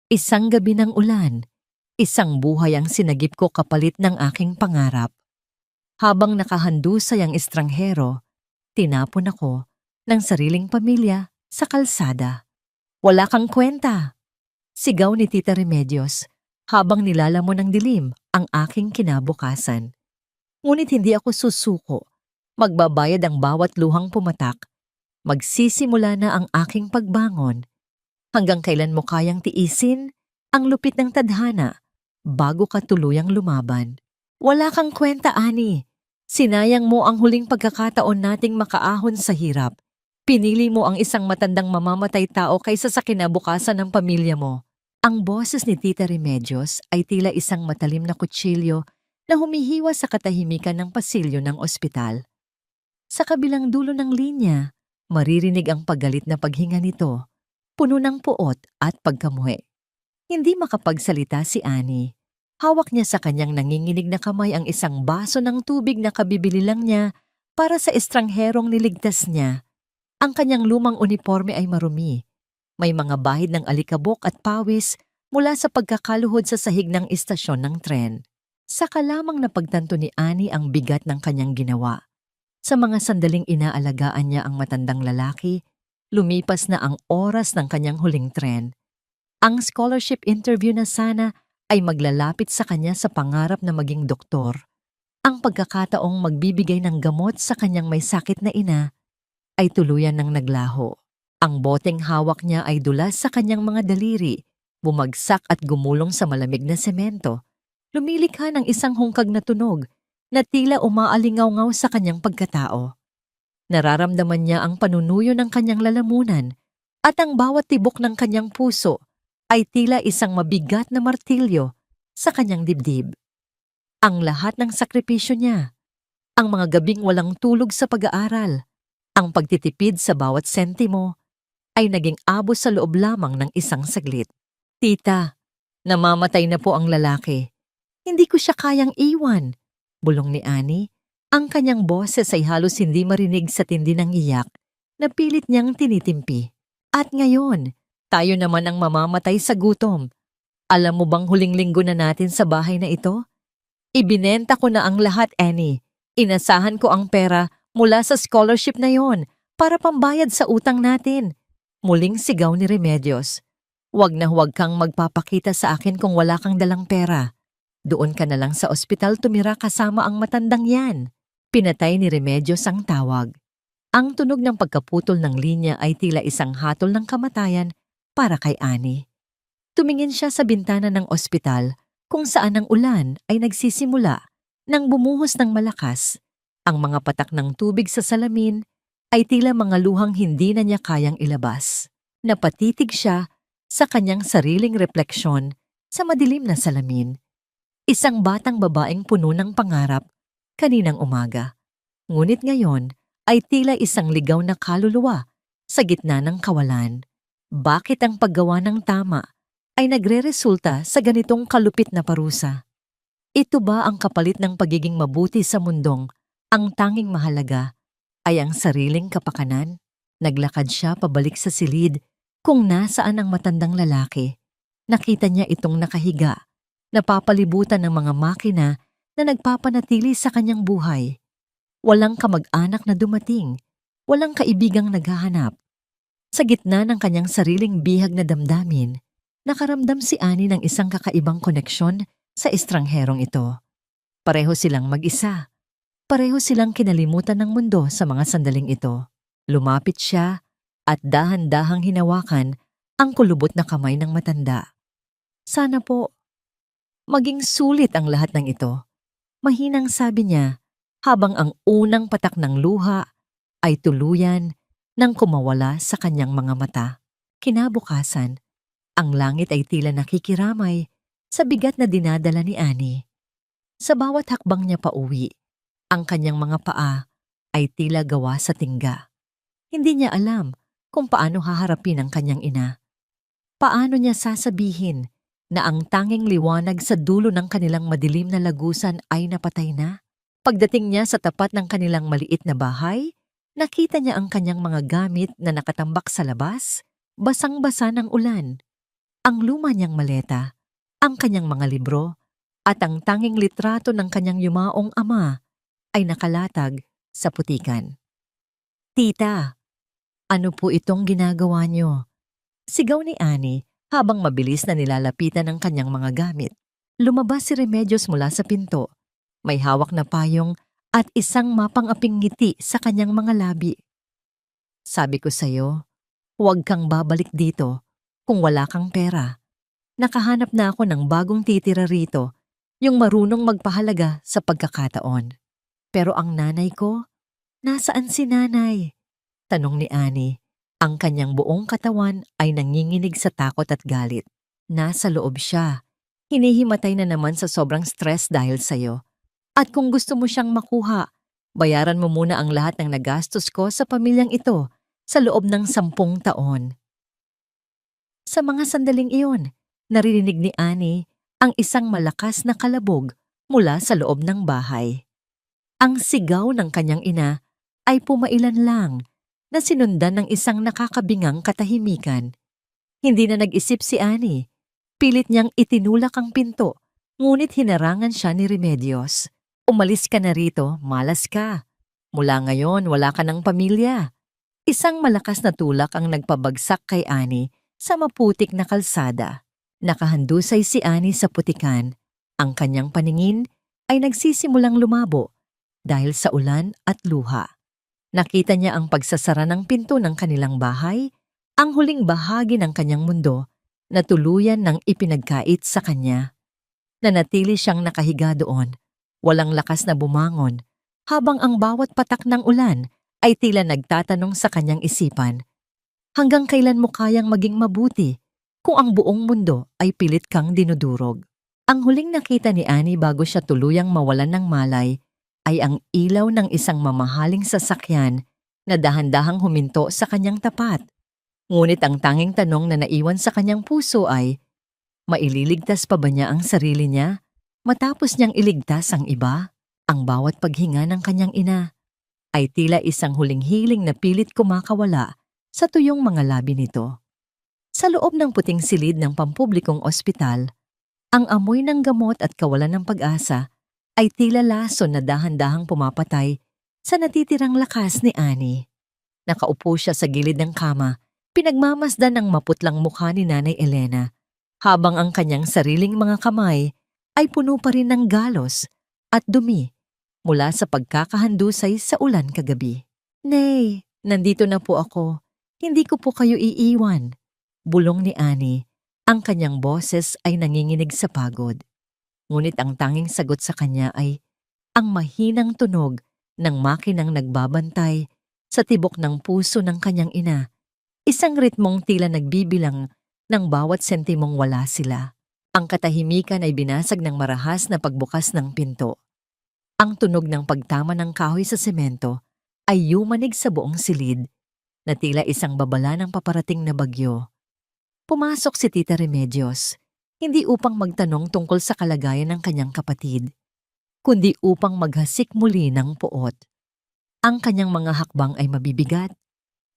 Isang gabi ng ulan, isang buhay ang sinagip ko kapalit ng aking pangarap. Habang nakahandusay ang estranghero, tinapon ako ng sariling pamilya sa kalsada. Wala kang kwenta! Sigaw ni Tita Remedios habang nilalamon ng dilim ang aking kinabukasan. Ngunit hindi ako susuko. Magbabayad ang bawat luhang pumatak. Magsisimula na ang aking pagbangon. Hanggang kailan mo kayang tiisin ang lupit ng tadhana bago ka tuluyang lumaban? Wala kang kwenta, Ani. Sinayang mo ang huling pagkakataon nating makaahon sa hirap. Pinili mo ang isang matandang mamamatay tao kaysa sa kinabukasan ng pamilya mo. Ang boses ni Tita Remedios ay tila isang matalim na kutsilyo na humihiwa sa katahimikan ng pasilyo ng ospital. Sa kabilang dulo ng linya, maririnig ang paggalit na paghinga nito, puno ng puot at pagkamuhi. Hindi makapagsalita si Ani. Hawak niya sa kanyang nanginginig na kamay ang isang baso ng tubig na kabibili lang niya para sa estrangherong niligtas niya. Ang kanyang lumang uniforme ay marumi. May mga bahid ng alikabok at pawis mula sa pagkakaluhod sa sahig ng istasyon ng tren. Saka lamang napagtanto ni Ani ang bigat ng kanyang ginawa. Sa mga sandaling inaalagaan niya ang matandang lalaki, lumipas na ang oras ng kanyang huling tren. Ang scholarship interview na sana ay maglalapit sa kanya sa pangarap na maging doktor. Ang pagkakataong magbibigay ng gamot sa kanyang may sakit na ina ay tuluyan ng naglaho. Ang boteng hawak niya ay dulas sa kanyang mga daliri, bumagsak at gumulong sa malamig na semento. Lumilikha ng isang hungkag na tunog na tila umaalingaw-ngaw sa kanyang pagkatao. Nararamdaman niya ang panunuyo ng kanyang lalamunan at ang bawat tibok ng kanyang puso ay tila isang mabigat na martilyo sa kanyang dibdib. Ang lahat ng sakripisyo niya, ang mga gabing walang tulog sa pag-aaral, ang pagtitipid sa bawat sentimo, ay naging abo sa loob lamang ng isang saglit. Tita, namamatay na po ang lalaki. Hindi ko siya kayang iwan, bulong ni Ani. Ang kanyang boses ay halos hindi marinig sa tindi ng iyak na pilit niyang tinitimpi. At ngayon, tayo naman ang mamamatay sa gutom. Alam mo bang huling linggo na natin sa bahay na ito? Ibinenta ko na ang lahat, Annie. Inasahan ko ang pera mula sa scholarship na yon para pambayad sa utang natin. Muling sigaw ni Remedios. Huwag na huwag kang magpapakita sa akin kung wala kang dalang pera. Doon ka na lang sa ospital tumira kasama ang matandang yan. Pinatay ni Remedios ang tawag. Ang tunog ng pagkaputol ng linya ay tila isang hatol ng kamatayan para kay Ani. Tumingin siya sa bintana ng ospital kung saan ang ulan ay nagsisimula nang bumuhos ng malakas. Ang mga patak ng tubig sa salamin ay tila mga luhang hindi na niya kayang ilabas. Napatitig siya sa kanyang sariling refleksyon sa madilim na salamin. Isang batang babaeng puno ng pangarap kaninang umaga. Ngunit ngayon ay tila isang ligaw na kaluluwa sa gitna ng kawalan. Bakit ang paggawa ng tama ay nagreresulta sa ganitong kalupit na parusa? Ito ba ang kapalit ng pagiging mabuti sa mundong ang tanging mahalaga ay ang sariling kapakanan? Naglakad siya pabalik sa silid kung nasaan ang matandang lalaki. Nakita niya itong nakahiga, napapalibutan ng mga makina na nagpapanatili sa kanyang buhay. Walang kamag-anak na dumating, walang kaibigang naghahanap. Sa gitna ng kanyang sariling bihag na damdamin, nakaramdam si Ani ng isang kakaibang koneksyon sa estrangherong ito. Pareho silang mag-isa. Pareho silang kinalimutan ng mundo sa mga sandaling ito. Lumapit siya at dahan-dahang hinawakan ang kulubot na kamay ng matanda. Sana po, maging sulit ang lahat ng ito. Mahinang sabi niya habang ang unang patak ng luha ay tuluyan nang kumawala sa kanyang mga mata. Kinabukasan, ang langit ay tila nakikiramay sa bigat na dinadala ni Ani. Sa bawat hakbang niya pauwi, ang kanyang mga paa ay tila gawa sa tingga. Hindi niya alam kung paano haharapin ang kanyang ina. Paano niya sasabihin na ang tanging liwanag sa dulo ng kanilang madilim na lagusan ay napatay na? Pagdating niya sa tapat ng kanilang maliit na bahay, nakita niya ang kanyang mga gamit na nakatambak sa labas, basang-basa ng ulan. Ang luma niyang maleta, ang kanyang mga libro, at ang tanging litrato ng kanyang yumaong ama ay nakalatag sa putikan. "Tita, ano po itong ginagawa niyo?" Sigaw ni Annie habang mabilis na nilalapitan ng kanyang mga gamit. Lumabas si Remedios mula sa pinto. May hawak na payong at isang mapang-aping ngiti sa kanyang mga labi. "Sabi ko sa'yo, huwag kang babalik dito kung wala kang pera. Nakahanap na ako ng bagong titira rito, yung marunong magpahalaga sa pagkakataon." "Pero ang nanay ko, nasaan si nanay?" tanong ni Annie. Ang kanyang buong katawan ay nanginginig sa takot at galit. "Nasa loob siya. Hinihimatay na naman sa sobrang stress dahil sa'yo. At kung gusto mo siyang makuha, bayaran mo muna ang lahat ng nagastos ko sa pamilyang ito sa loob ng 10 taon." Sa mga sandaling iyon, naririnig ni Annie ang isang malakas na kalabog mula sa loob ng bahay. Ang sigaw ng kanyang ina ay pumailan lang na sinundan ng isang nakakabingang katahimikan. Hindi na nag-isip si Annie. Pilit niyang itinulak ang pinto, ngunit hinarangan siya ni Remedios. "Umalis ka na rito, malas ka. Mula ngayon, wala ka ng pamilya." Isang malakas na tulak ang nagpabagsak kay Annie sa maputik na kalsada. Nakahandusay si Annie sa putikan. Ang kanyang paningin ay nagsisimulang lumabo dahil sa ulan at luha. Nakita niya ang pagsasara ng pinto ng kanilang bahay, ang huling bahagi ng kanyang mundo na tuluyan ng ipinagkait sa kanya. Nanatili siyang nakahiga doon, walang lakas na bumangon, habang ang bawat patak ng ulan ay tila nagtatanong sa kanyang isipan, hanggang kailan mo kayang maging mabuti kung ang buong mundo ay pilit kang dinudurog? Ang huling nakita ni Annie bago siya tuluyang mawalan ng malay ay ang ilaw ng isang mamahaling sasakyan na dahan-dahang huminto sa kanyang tapat. Ngunit ang tanging tanong na naiwan sa kanyang puso ay, maililigtas pa ba niya ang sarili niya matapos niyang iligtas ang iba? Ang bawat paghinga ng kanyang ina ay tila isang huling hiling na pilit kumakawala sa tuyong mga labi nito. Sa loob ng puting silid ng pampublikong ospital, ang amoy ng gamot at kawalan ng pag-asa ay tila lason na dahan-dahang pumapatay sa natitirang lakas ni Annie. Nakaupo siya sa gilid ng kama, pinagmamasdan ng maputlang mukha ni Nanay Elena, habang ang kanyang sariling mga kamay ay puno pa rin ng galos at dumi mula sa pagkakahandusay sa ulan kagabi. "Nay, nandito na po ako. Hindi ko po kayo iiwan." Bulong ni Annie. Ang kanyang boses ay nanginginig sa pagod. Ngunit ang tanging sagot sa kanya ay ang mahinang tunog ng makinang nagbabantay sa tibok ng puso ng kanyang ina. Isang ritmong tila nagbibilang ng bawat sentimong wala sila. Ang katahimikan ay binasag ng marahas na pagbukas ng pinto. Ang tunog ng pagtama ng kahoy sa semento ay yumanig sa buong silid na tila isang babala ng paparating na bagyo. Pumasok si Tita Remedios, hindi upang magtanong tungkol sa kalagayan ng kanyang kapatid, kundi upang maghasik muli ng puot. Ang kanyang mga hakbang ay mabibigat,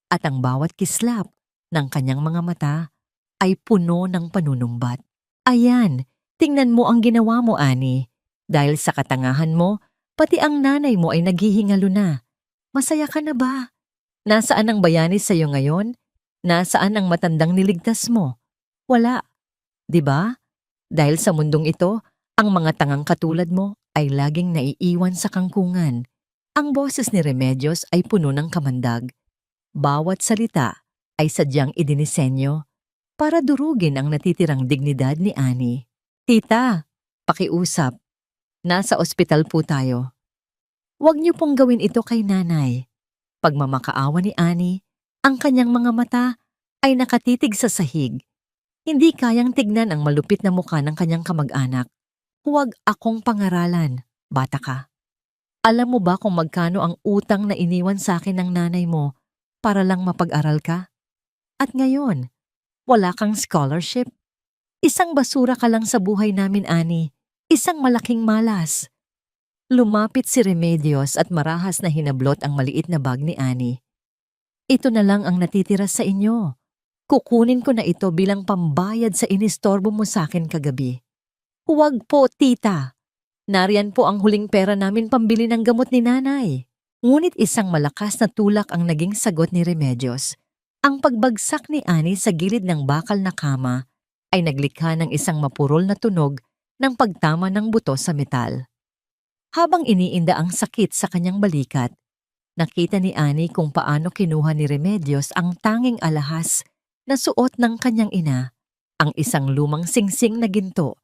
at ang bawat kislap ng kanyang mga mata ay puno ng panunumbat. "Ayan, tingnan mo ang ginawa mo, Annie. Dahil sa katangahan mo, pati ang nanay mo ay naghihingalo na. Masaya ka na ba? Nasaan ang bayani sa'yo ngayon? Nasaan ang matandang niligtas mo? Wala. 'Di ba? Dahil sa mundong ito, ang mga tangang katulad mo ay laging naiiwan sa kangkungan." Ang boses ni Remedios ay puno ng kamandag. Bawat salita ay sadyang idinisenyo para durugin ang natitirang dignidad ni Annie. "Tita, pakiusap. Nasa ospital po tayo. Huwag niyo pong gawin ito kay nanay." Pagmamakaawa ni Annie, ang kanyang mga mata ay nakatitig sa sahig. Hindi kayang tignan ang malupit na mukha ng kanyang kamag-anak. "Huwag akong pangaralan, bata ka. Alam mo ba kung magkano ang utang na iniwan sa akin ng nanay mo para lang mapag-aral ka? At ngayon, wala kang scholarship. Isang basura ka lang sa buhay namin, Annie. Isang malaking malas." Lumapit si Remedios at marahas na hinablot ang maliit na bag ni Annie. "Ito na lang ang natitira sa inyo. Kukunin ko na ito bilang pambayad sa inistorbo mo sa akin kagabi. Huwag po, tita. Nariyan po ang huling pera namin pambili ng gamot ni nanay. Ngunit isang malakas na tulak ang naging sagot ni Remedios. Ang pagbagsak ni Annie sa gilid ng bakal na kama ay naglikha ng isang mapurol na tunog ng pagtama ng buto sa metal. Habang iniinda ang sakit sa kanyang balikat, nakita ni Annie kung paano kinuha ni Remedios ang tanging alahas na suot ng kanyang ina, ang isang lumang singsing na ginto,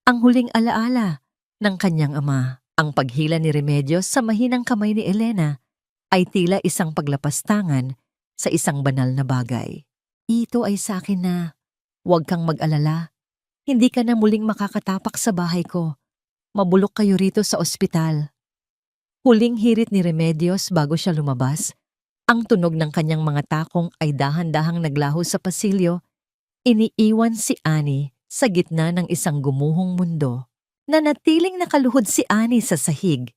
ang huling alaala ng kanyang ama. Ang paghila ni Remedios sa mahinang kamay ni Elena ay tila isang paglapastangan sa isang banal na bagay. Ito ay sa akin na, huwag kang mag-alala. Hindi ka na muling makakatapak sa bahay ko. Mabulok kayo rito sa ospital. Huling hirit ni Remedios bago siya lumabas. Ang tunog ng kanyang mga takong ay dahan-dahang naglaho sa pasilyo. Iniiwan si Annie sa gitna ng isang gumuhong mundo. Nanatiling nakaluhod si Annie sa sahig.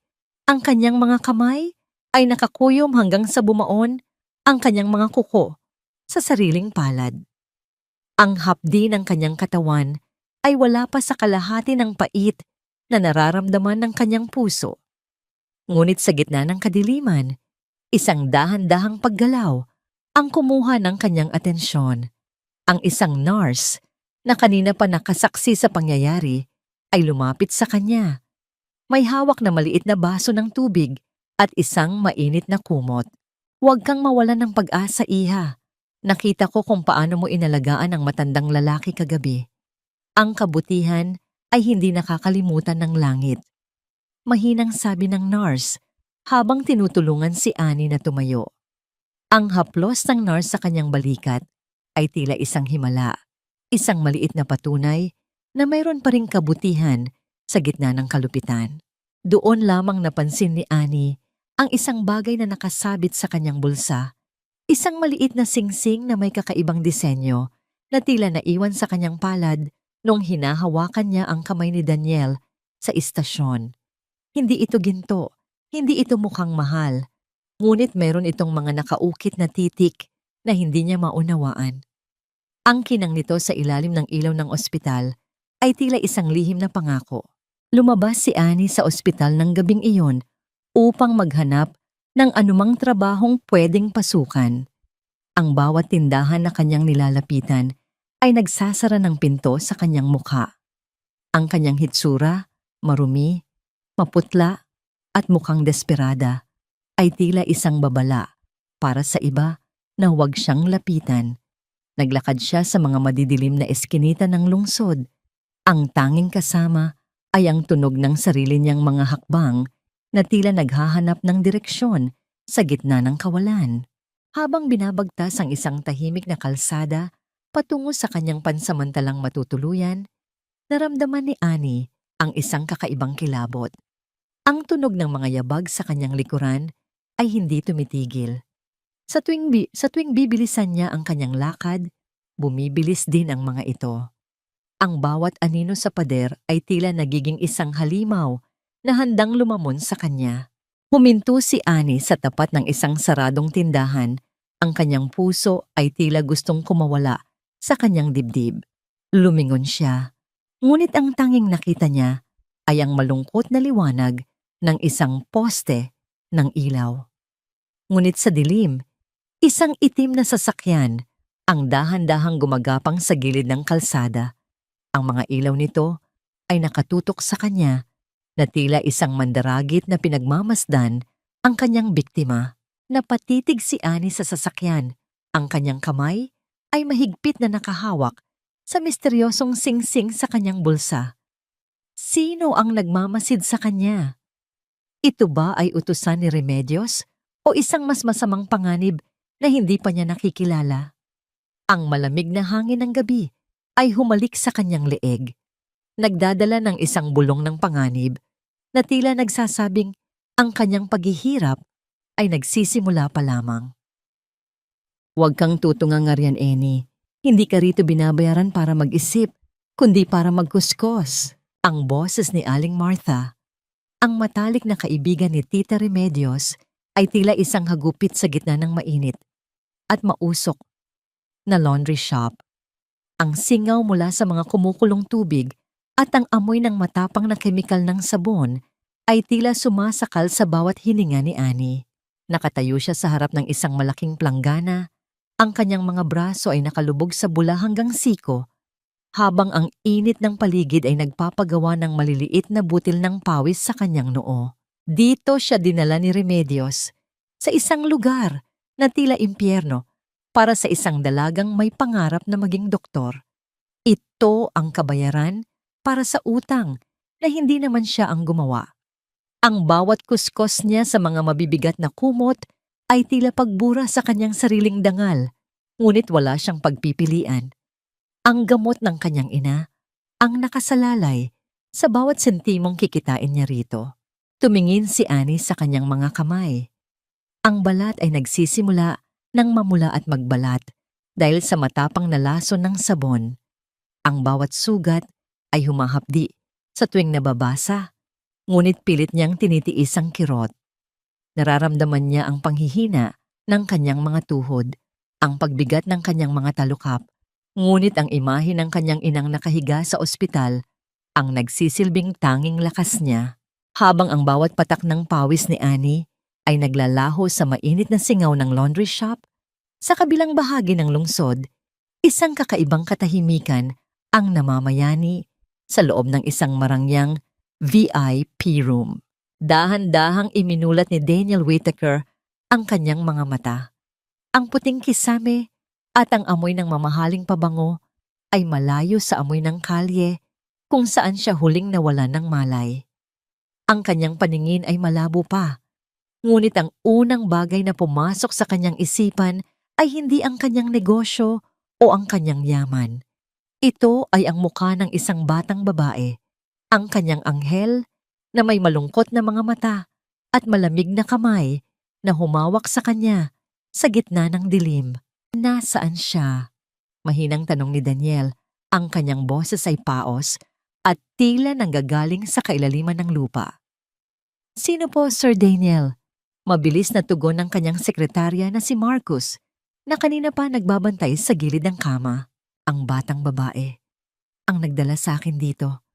Ang kanyang mga kamay ay nakakuyom hanggang sa bumaon ang kanyang mga kuko sa sariling palad. Ang hapdi ng kanyang katawan ay wala pa sa kalahati ng pait na nararamdaman ng kanyang puso. Ngunit sa gitna ng kadiliman, isang dahan-dahang paggalaw ang kumuha ng kanyang atensyon. Ang isang nurse na kanina pa nakasaksi sa pangyayari ay lumapit sa kanya. May hawak na maliit na baso ng tubig at isang mainit na kumot. Huwag kang mawalan ng pag-asa, iha. Nakita ko kung paano mo inalagaan ang matandang lalaki kagabi. Ang kabutihan ay hindi nakakalimutan ng langit. Mahinang sabi ng nurse habang tinutulungan si Annie na tumayo. Ang haplos ng nurse sa kanyang balikat ay tila isang himala, isang maliit na patunay na mayroon pa ring kabutihan sa gitna ng kalupitan. Doon lamang napansin ni Annie ang isang bagay na nakasabit sa kanyang bulsa, isang maliit na singsing na may kakaibang disenyo na tila naiwan sa kanyang palad nung hinahawakan niya ang kamay ni Daniel sa istasyon. Hindi ito ginto, hindi ito mukhang mahal, ngunit meron itong mga nakaukit na titik na hindi niya maunawaan. Ang kinang nito sa ilalim ng ilaw ng ospital ay tila isang lihim na pangako. Lumabas si Annie sa ospital ng gabing iyon upang maghanap ng anumang trabahong pwedeng pasukan. Ang bawat tindahan na kanyang nilalapitan ay nagsasara ng pinto sa kanyang mukha. Ang kanyang hitsura, marumi, maputla at mukhang desperada ay tila isang babala para sa iba na huwag siyang lapitan. Naglakad siya sa mga madidilim na eskinita ng lungsod. Ang tanging kasama ay ang tunog ng sarili niyang mga hakbang na tila naghahanap ng direksyon sa gitna ng kawalan. Habang binabagtas ang isang tahimik na kalsada patungo sa kanyang pansamantalang matutuluyan, naramdaman ni Annie ang isang kakaibang kilabot. Ang tunog ng mga yabag sa kanyang likuran ay hindi tumitigil. Sa tuwing bibilisan niya ang kanyang lakad, bumibilis din ang mga ito. Ang bawat anino sa pader ay tila nagiging isang halimaw na handang lumamon sa kanya. Huminto si Annie sa tapat ng isang saradong tindahan. Ang kanyang puso ay tila gustong kumawala sa kanyang dibdib. Lumingon siya, ngunit ang tanging nakita niya ay ang malungkot na liwanag ng isang poste ng ilaw. Ngunit sa dilim, isang itim na sasakyan ang dahan-dahang gumagapang sa gilid ng kalsada. Ang mga ilaw nito ay nakatutok sa kanya na tila isang mandaragit na pinagmamasdan ang kanyang biktima. Napatitig si Annie sa sasakyan. Ang kanyang kamay ay mahigpit na nakahawak sa misteryosong singsing sa kanyang bulsa. Sino ang nagmamasid sa kanya? Ito ba ay utusan ni Remedios o isang mas masamang panganib na hindi pa niya nakikilala? Ang malamig na hangin ng gabi ay humalik sa kanyang leeg. Nagdadala ng isang bulong ng panganib na tila nagsasabing ang kanyang paghihirap ay nagsisimula pa lamang. Huwag kang tutungang Arian, Annie. Hindi ka rito binabayaran para mag-isip, kundi para magkuskos. Ang boses ni Aling Martha. Ang matalik na kaibigan ni Tita Remedios ay tila isang hagupit sa gitna ng mainit at mausok na laundry shop. Ang singaw mula sa mga kumukulong tubig at ang amoy ng matapang na kemikal ng sabon ay tila sumasakal sa bawat hininga ni Annie. Nakatayo siya sa harap ng isang malaking planggana. Ang kanyang mga braso ay nakalubog sa bula hanggang siko, habang ang init ng paligid ay nagpapagawa ng maliliit na butil ng pawis sa kanyang noo. Dito siya dinala ni Remedios, sa isang lugar na tila impyerno para sa isang dalagang may pangarap na maging doktor. Ito ang kabayaran para sa utang na hindi naman siya ang gumawa. Ang bawat kuskos niya sa mga mabibigat na kumot ay tila pagbura sa kanyang sariling dangal, ngunit wala siyang pagpipilian. Ang gamot ng kanyang ina ang nakasalalay sa bawat sentimong kikitain niya rito. Tumingin si Annie sa kanyang mga kamay. Ang balat ay nagsisimula ng mamula at magbalat dahil sa matapang na lason ng sabon. Ang bawat sugat ay humahapdi sa tuwing nababasa, ngunit pilit niyang tinitiis ang kirot. Nararamdaman niya ang panghihina ng kanyang mga tuhod, ang pagbigat ng kanyang mga talukap, ngunit ang imahe ng kanyang inang nakahiga sa ospital ang nagsisilbing tanging lakas niya. Habang ang bawat patak ng pawis ni Annie ay naglalaho sa mainit na singaw ng laundry shop, sa kabilang bahagi ng lungsod, isang kakaibang katahimikan ang namamayani sa loob ng isang marangyang VIP room. Dahan-dahang iminulat ni Daniel Whittaker ang kanyang mga mata. Ang puting kisame at ang amoy ng mamahaling pabango ay malayo sa amoy ng kalye kung saan siya huling nawalan ng malay. Ang kanyang paningin ay malabo pa, ngunit ang unang bagay na pumasok sa kanyang isipan ay hindi ang kanyang negosyo o ang kanyang yaman. Ito ay ang mukha ng isang batang babae, ang kanyang anghel na may malungkot na mga mata at malamig na kamay na humawak sa kanya sa gitna ng dilim. Nasaan siya? Mahinang tanong ni Daniel. Ang kanyang boses ay paos at tila nanggagaling sa kailaliman ng lupa. Sino po, Sir Daniel? Mabilis na tugon ng kanyang sekretarya na si Marcus, na kanina pa nagbabantay sa gilid ng kama. Ang batang babae ang nagdala sa akin dito.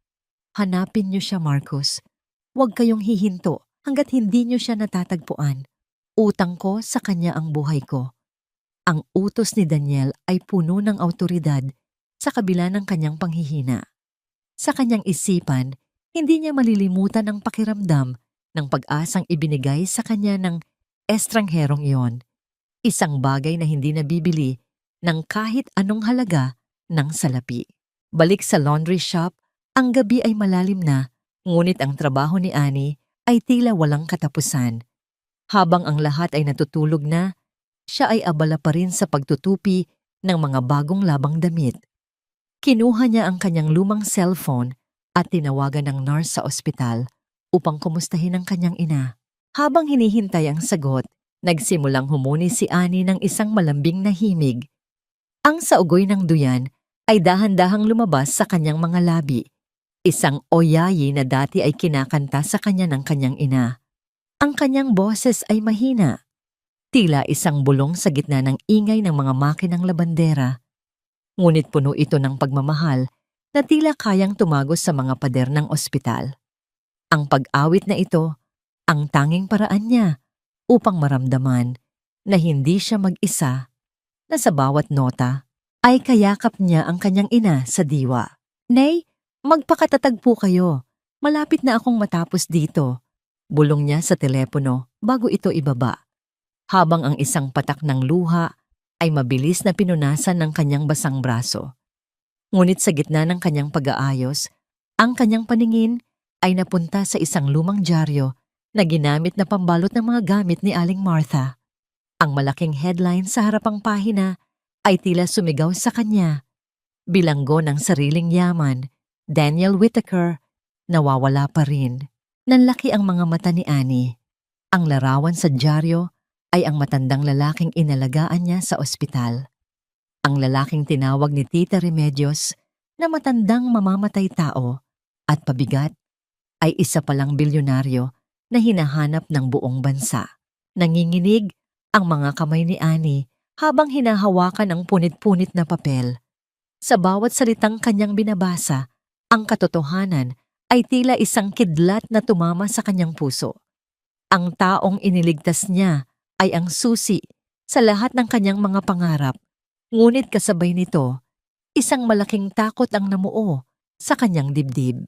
Hanapin niyo siya, Marcus. Huwag kayong hihinto hanggat hindi niyo siya natatagpuan. Utang ko sa kanya ang buhay ko. Ang utos ni Daniel ay puno ng awtoridad sa kabila ng kanyang panghihina. Sa kanyang isipan, hindi niya malilimutan ang pakiramdam ng pag-asang ibinigay sa kanya ng estrangherong iyon. Isang bagay na hindi nabibili ng kahit anong halaga ng salapi. Balik sa laundry shop, ang gabi ay malalim na, ngunit ang trabaho ni Annie ay tila walang katapusan. Habang ang lahat ay natutulog na, siya ay abala pa rin sa pagtutupi ng mga bagong labang damit. Kinuha niya ang kanyang lumang cellphone at tinawagan ng nurse sa ospital upang kumustahin ang kanyang ina. Habang hinihintay ang sagot, nagsimulang humuni si Annie ng isang malambing na himig. Ang saugoy ng duyan ay dahan-dahang lumabas sa kanyang mga labi. Isang oyayi na dati ay kinakanta sa kanya ng kanyang ina. Ang kanyang boses ay mahina. Tila isang bulong sa gitna ng ingay ng mga makinang labandera. Ngunit puno ito ng pagmamahal na tila kayang tumagos sa mga pader ng ospital. Ang pag-awit na ito, ang tanging paraan niya upang maramdaman na hindi siya mag-isa, na sa bawat nota ay kayakap niya ang kanyang ina sa diwa. Nay, magpakatatag po kayo. Malapit na akong matapos dito. Bulong niya sa telepono bago ito ibaba. Habang ang isang patak ng luha ay mabilis na pinunasan ng kanyang basang braso. Ngunit sa gitna ng kanyang pag-aayos, ang kanyang paningin ay napunta sa isang lumang dyaryo na ginamit na pambalot ng mga gamit ni Aling Martha. Ang malaking headline sa harapang pahina ay tila sumigaw sa kanya. Bilanggo ng sariling yaman, Daniel Whittaker, nawawala pa rin. Nanlaki ang mga mata ni Annie. Ang larawan sa dyaryo ay ang matandang lalaking inalagaan niya sa ospital. Ang lalaking tinawag ni Tita Remedios na matandang mamamatay tao at pabigat ay isa palang bilyonaryo na hinahanap ng buong bansa. Nanginginig ang mga kamay ni Annie habang hinahawakan ang punit-punit na papel. Sa bawat salitang kanyang binabasa, ang katotohanan ay tila isang kidlat na tumama sa kanyang puso. Ang taong iniligtas niya ay ang susi sa lahat ng kanyang mga pangarap, ngunit kasabay nito, isang malaking takot ang namuo sa kanyang dibdib.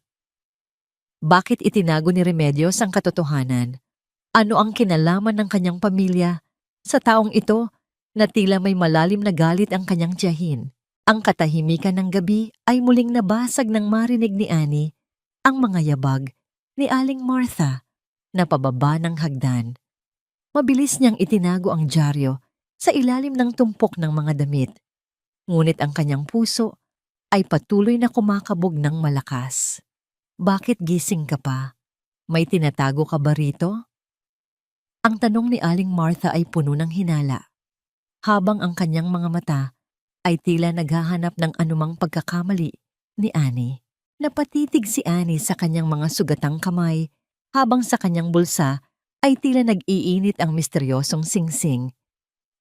Bakit itinago ni Remedios ang katotohanan? Ano ang kinalaman ng kanyang pamilya sa taong ito na tila may malalim na galit ang kanyang tiyahin? Ang katahimikan ng gabi ay muling nabasag nang marinig ni Annie ang mga yabag ni Aling Martha na pababa ng hagdan. Mabilis niyang itinago ang dyaryo sa ilalim ng tumpok ng mga damit. Ngunit ang kanyang puso ay patuloy na kumakabog ng malakas. Bakit gising ka pa? May tinatago ka ba rito? Ang tanong ni Aling Martha ay puno ng hinala, habang ang kanyang mga mata ay tila naghahanap ng anumang pagkakamali ni Annie. Napatitig si Annie sa kanyang mga sugatang kamay, habang sa kanyang bulsa ay tila nag-iinit ang misteryosong singsing.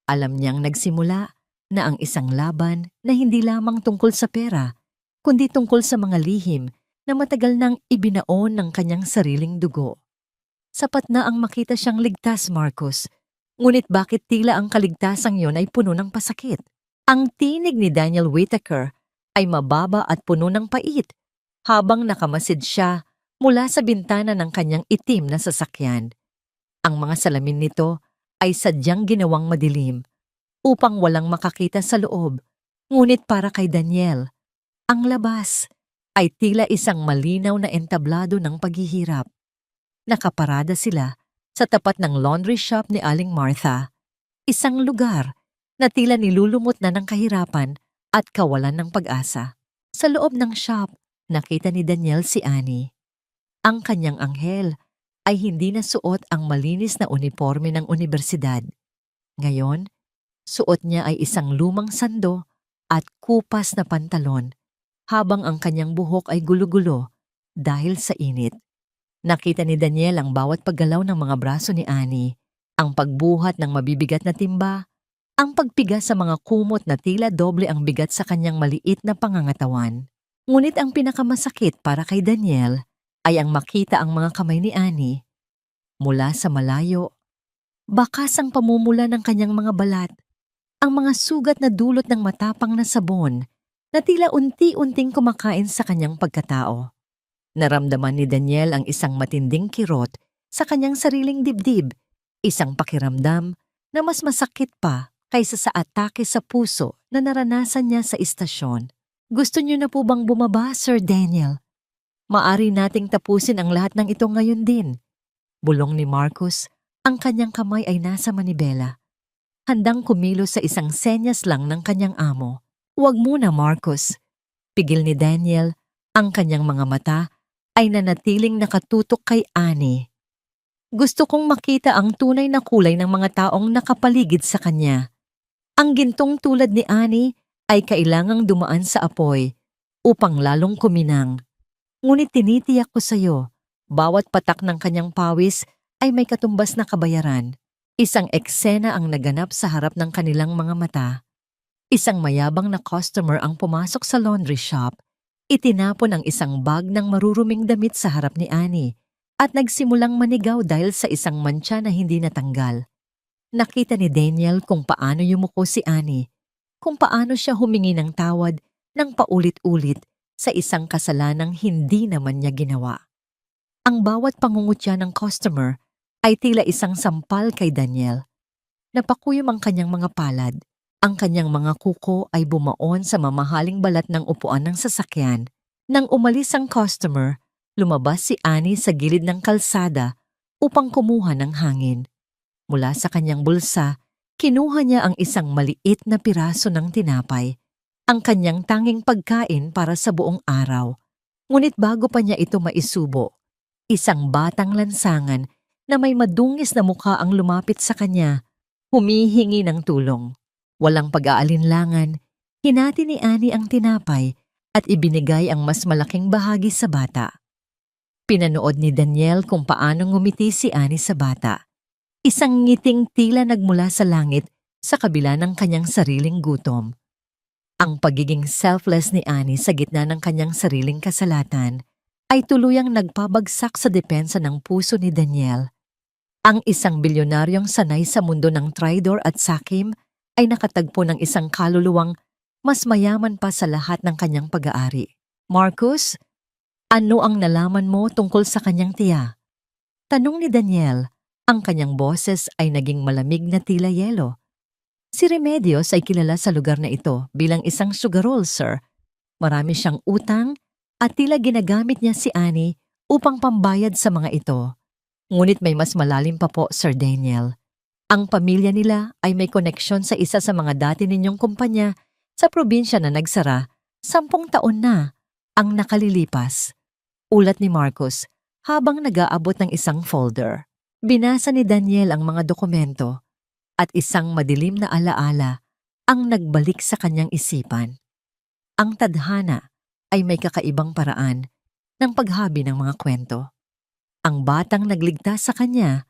Alam niyang nagsimula na ang isang laban na hindi lamang tungkol sa pera, kundi tungkol sa mga lihim na matagal nang ibinaon ng kanyang sariling dugo. Sapat na ang makita siyang ligtas, Marcus. Ngunit bakit tila ang kaligtasang yon ay puno ng pasakit? Ang tinig ni Daniel Whittaker ay mababa at puno ng pait, habang nakamasid siya mula sa bintana ng kanyang itim na sasakyan. Ang mga salamin nito ay sadyang ginawang madilim upang walang makakita sa loob, ngunit para kay Daniel, ang labas ay tila isang malinaw na entablado ng paghihirap. Nakaparada sila sa tapat ng laundry shop ni Aling Martha, isang lugar na tila nilulumot na ng kahirapan at kawalan ng pag-asa. Sa loob ng shop, nakita ni Daniel si Annie. Ang kanyang anghel ay hindi na suot ang malinis na uniforme ng unibersidad. Ngayon, suot niya ay isang lumang sando at kupas na pantalon, habang ang kanyang buhok ay gulo-gulo dahil sa init. Nakita ni Daniel ang bawat paggalaw ng mga braso ni Annie, ang pagbuhat ng mabibigat na timba, ang pagpiga sa mga kumot na tila doble ang bigat sa kanyang maliit na pangangatawan. Ngunit ang pinakamasakit para kay Daniel ay ang makita ang mga kamay ni Annie. Mula sa malayo, bakas ang pamumula ng kanyang mga balat, ang mga sugat na dulot ng matapang na sabon na tila unti-unting kumakain sa kanyang pagkatao. Naramdaman ni Daniel ang isang matinding kirot sa kanyang sariling dibdib, isang pakiramdam na mas masakit pa kaysa sa atake sa puso na naranasan niya sa istasyon. Gusto niyo na po bang bumaba, Sir Daniel? Maari nating tapusin ang lahat ng ito ngayon din. Bulong ni Marcus, ang kanyang kamay ay nasa manibela. Handang kumilos sa isang senyas lang ng kanyang amo. Huwag muna, Marcus. Pigil ni Daniel, ang kanyang mga mata ay nanatiling nakatutok kay Annie. Gusto kong makita ang tunay na kulay ng mga taong nakapaligid sa kanya. Ang gintong tulad ni Annie ay kailangang dumaan sa apoy upang lalong kuminang. Ngunit tinitiyak ko sa iyo, bawat patak ng kanyang pawis ay may katumbas na kabayaran. Isang eksena ang naganap sa harap ng kanilang mga mata. Isang mayabang na customer ang pumasok sa laundry shop. Itinapon ang isang bag ng maruruming damit sa harap ni Annie at nagsimulang manigaw dahil sa isang mantsa na hindi natanggal. Nakita ni Daniel kung paano yumuko si Annie, kung paano siya humingi ng tawad ng paulit-ulit sa isang kasalanang hindi naman niya ginawa. Ang bawat pangungutya ng customer ay tila isang sampal kay Daniel. Napakuyom ang kanyang mga palad. Ang kanyang mga kuko ay bumaon sa mamahaling balat ng upuan ng sasakyan. Nang umalis ang customer, lumabas si Annie sa gilid ng kalsada upang kumuha ng hangin. Mula sa kanyang bulsa, kinuha niya ang isang maliit na piraso ng tinapay, ang kanyang tanging pagkain para sa buong araw. Ngunit bago pa niya ito maisubo, isang batang lansangan na may madungis na mukha ang lumapit sa kanya, humihingi ng tulong. Walang pag-aalinlangan, hinati ni Annie ang tinapay at ibinigay ang mas malaking bahagi sa bata. Pinanood ni Daniel kung paano ngumiti si Annie sa bata. Isang ngiting tila nagmula sa langit sa kabila ng kanyang sariling gutom. Ang pagiging selfless ni Annie sa gitna ng kanyang sariling kasalatan ay tuluyang nagpabagsak sa depensa ng puso ni Daniel. Ang isang bilyonaryong sanay sa mundo ng traidor at sakim ay nakatagpo ng isang kaluluwang mas mayaman pa sa lahat ng kanyang pag-aari. Marcus, ano ang nalaman mo tungkol sa kanyang tiya? Tanong ni Daniel. Ang kanyang boses ay naging malamig na tila yelo. Si Remedios ay kilala sa lugar na ito bilang isang sugarol, sir. Marami siyang utang at tila ginagamit niya si Annie upang pambayad sa mga ito. Ngunit may mas malalim pa po, Sir Daniel. Ang pamilya nila ay may koneksyon sa isa sa mga dati ninyong kumpanya sa probinsya na nagsara 10 taon na ang nakalilipas. Ulat ni Marcus habang nag-aabot ng isang folder. Binasa ni Daniel ang mga dokumento at isang madilim na alaala ang nagbalik sa kanyang isipan. Ang tadhana ay may kakaibang paraan ng paghabi ng mga kwento. Ang batang nagligtas sa kanya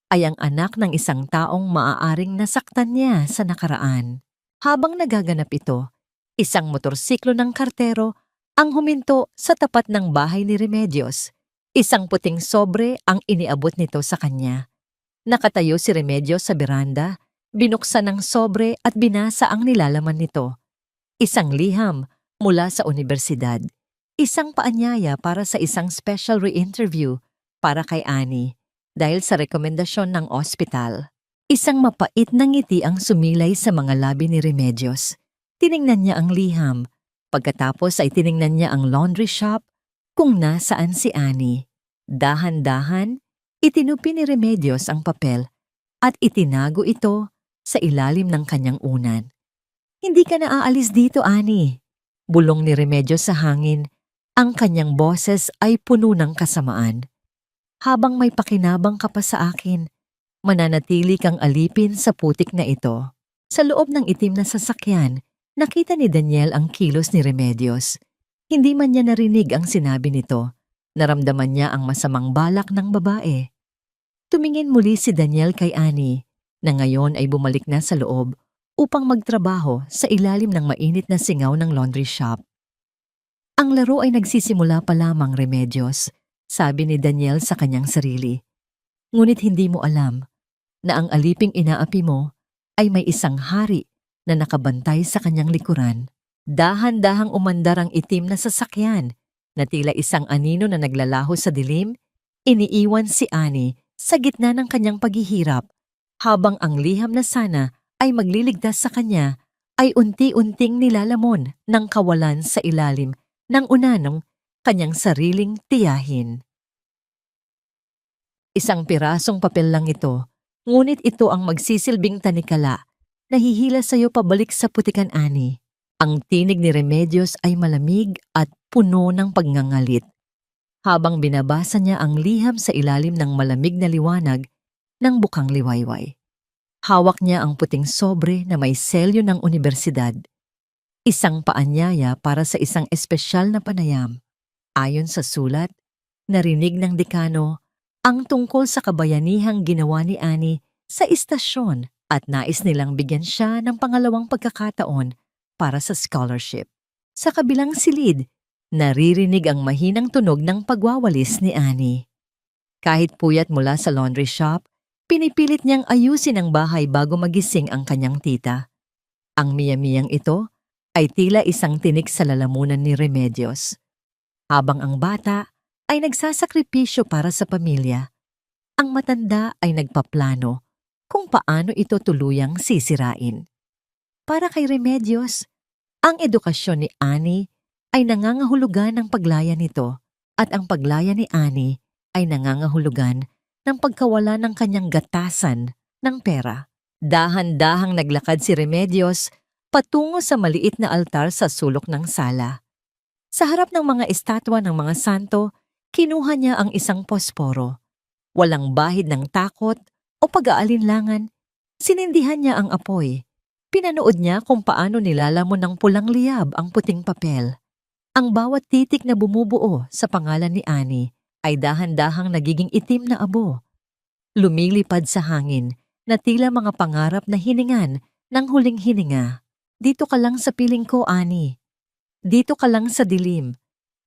ay ang anak ng isang taong maaaring nasaktan niya sa nakaraan. Habang nagaganap ito, isang motorsiklo ng kartero ang huminto sa tapat ng bahay ni Remedios. Isang puting sobre ang iniabot nito sa kanya. Nakatayo si Remedios sa beranda, binuksan ng sobre at binasa ang nilalaman nito. Isang liham mula sa universidad. Isang paanyaya para sa isang special re-interview para kay Annie dahil sa rekomendasyon ng ospital. Isang mapait na ngiti ang sumilay sa mga labi ni Remedios. Tiningnan niya ang liham. Pagkatapos ay tiningnan niya ang laundry shop kung nasaan si Annie. Dahan-dahan, itinupi ni Remedios ang papel at itinago ito sa ilalim ng kanyang unan. Hindi ka na aalis dito, Annie. Bulong ni Remedios sa hangin. Ang kanyang boses ay puno ng kasamaan. Habang may pakinabang ka pa sa akin, mananatili kang alipin sa putik na ito. Sa loob ng itim na sasakyan, nakita ni Daniel ang kilos ni Remedios. Hindi man niya narinig ang sinabi nito. Naramdaman niya ang masamang balak ng babae. Tumingin muli si Daniel kay Annie, na ngayon ay bumalik na sa loob upang magtrabaho sa ilalim ng mainit na singaw ng laundry shop. Ang laro ay nagsisimula pa lamang, Remedios, sabi ni Daniel sa kanyang sarili. Ngunit hindi mo alam na ang aliping inaapi mo ay may isang hari na nakabantay sa kanyang likuran. Dahan-dahang umandar ang itim na sasakyan na tila isang anino na naglalaho sa dilim. Iniiwan si Annie sa gitna ng kanyang paghihirap habang ang liham na sana ay magliligtas sa kanya ay unti-unting nilalamon ng kawalan sa ilalim ng unanong kanyang sariling tiyahin. Isang pirasong papel lang ito, ngunit ito ang magsisilbing tanikala na hihila sa iyo pabalik sa putikan, Annie. Ang tinig ni Remedios ay malamig at puno ng pagngangalit. Habang binabasa niya ang liham sa ilalim ng malamig na liwanag ng bukang liwayway. Hawak niya ang puting sobre na may selyo ng universidad. Isang paanyaya para sa isang espesyal na panayam. Ayon sa sulat, narinig ng dekano ang tungkol sa kabayanihang ginawa ni Annie sa istasyon at nais nilang bigyan siya ng pangalawang pagkakataon para sa scholarship. Sa kabilang silid, naririnig ang mahinang tunog ng pagwawalis ni Annie. Kahit puyat mula sa laundry shop, pinipilit niyang ayusin ang bahay bago magising ang kanyang tita. Ang miyamiyang ito ay tila isang tinik sa lalamunan ni Remedios. Habang ang bata ay nagsasakripisyo para sa pamilya, ang matanda ay nagpaplano kung paano ito tuluyang sisirain. Para kay Remedios, ang edukasyon ni Annie ay nangangahulugan ng paglaya nito at ang paglaya ni Annie ay nangangahulugan ng pagkawala ng kanyang gatasan ng pera. Dahan-dahang naglakad si Remedios patungo sa maliit na altar sa sulok ng sala. Sa harap ng mga estatwa ng mga santo, kinuha niya ang isang posporo. Walang bahid ng takot o pag-aalinlangan, sinindihan niya ang apoy. Pinanood niya kung paano nilalamon ng pulang liyab ang puting papel. Ang bawat titik na bumubuo sa pangalan ni Annie ay dahan-dahang nagiging itim na abo. Lumilipad sa hangin na tila mga pangarap na hiningan Nang huling hininga, "Dito ka lang sa piling ko, Ani. Dito ka lang sa dilim."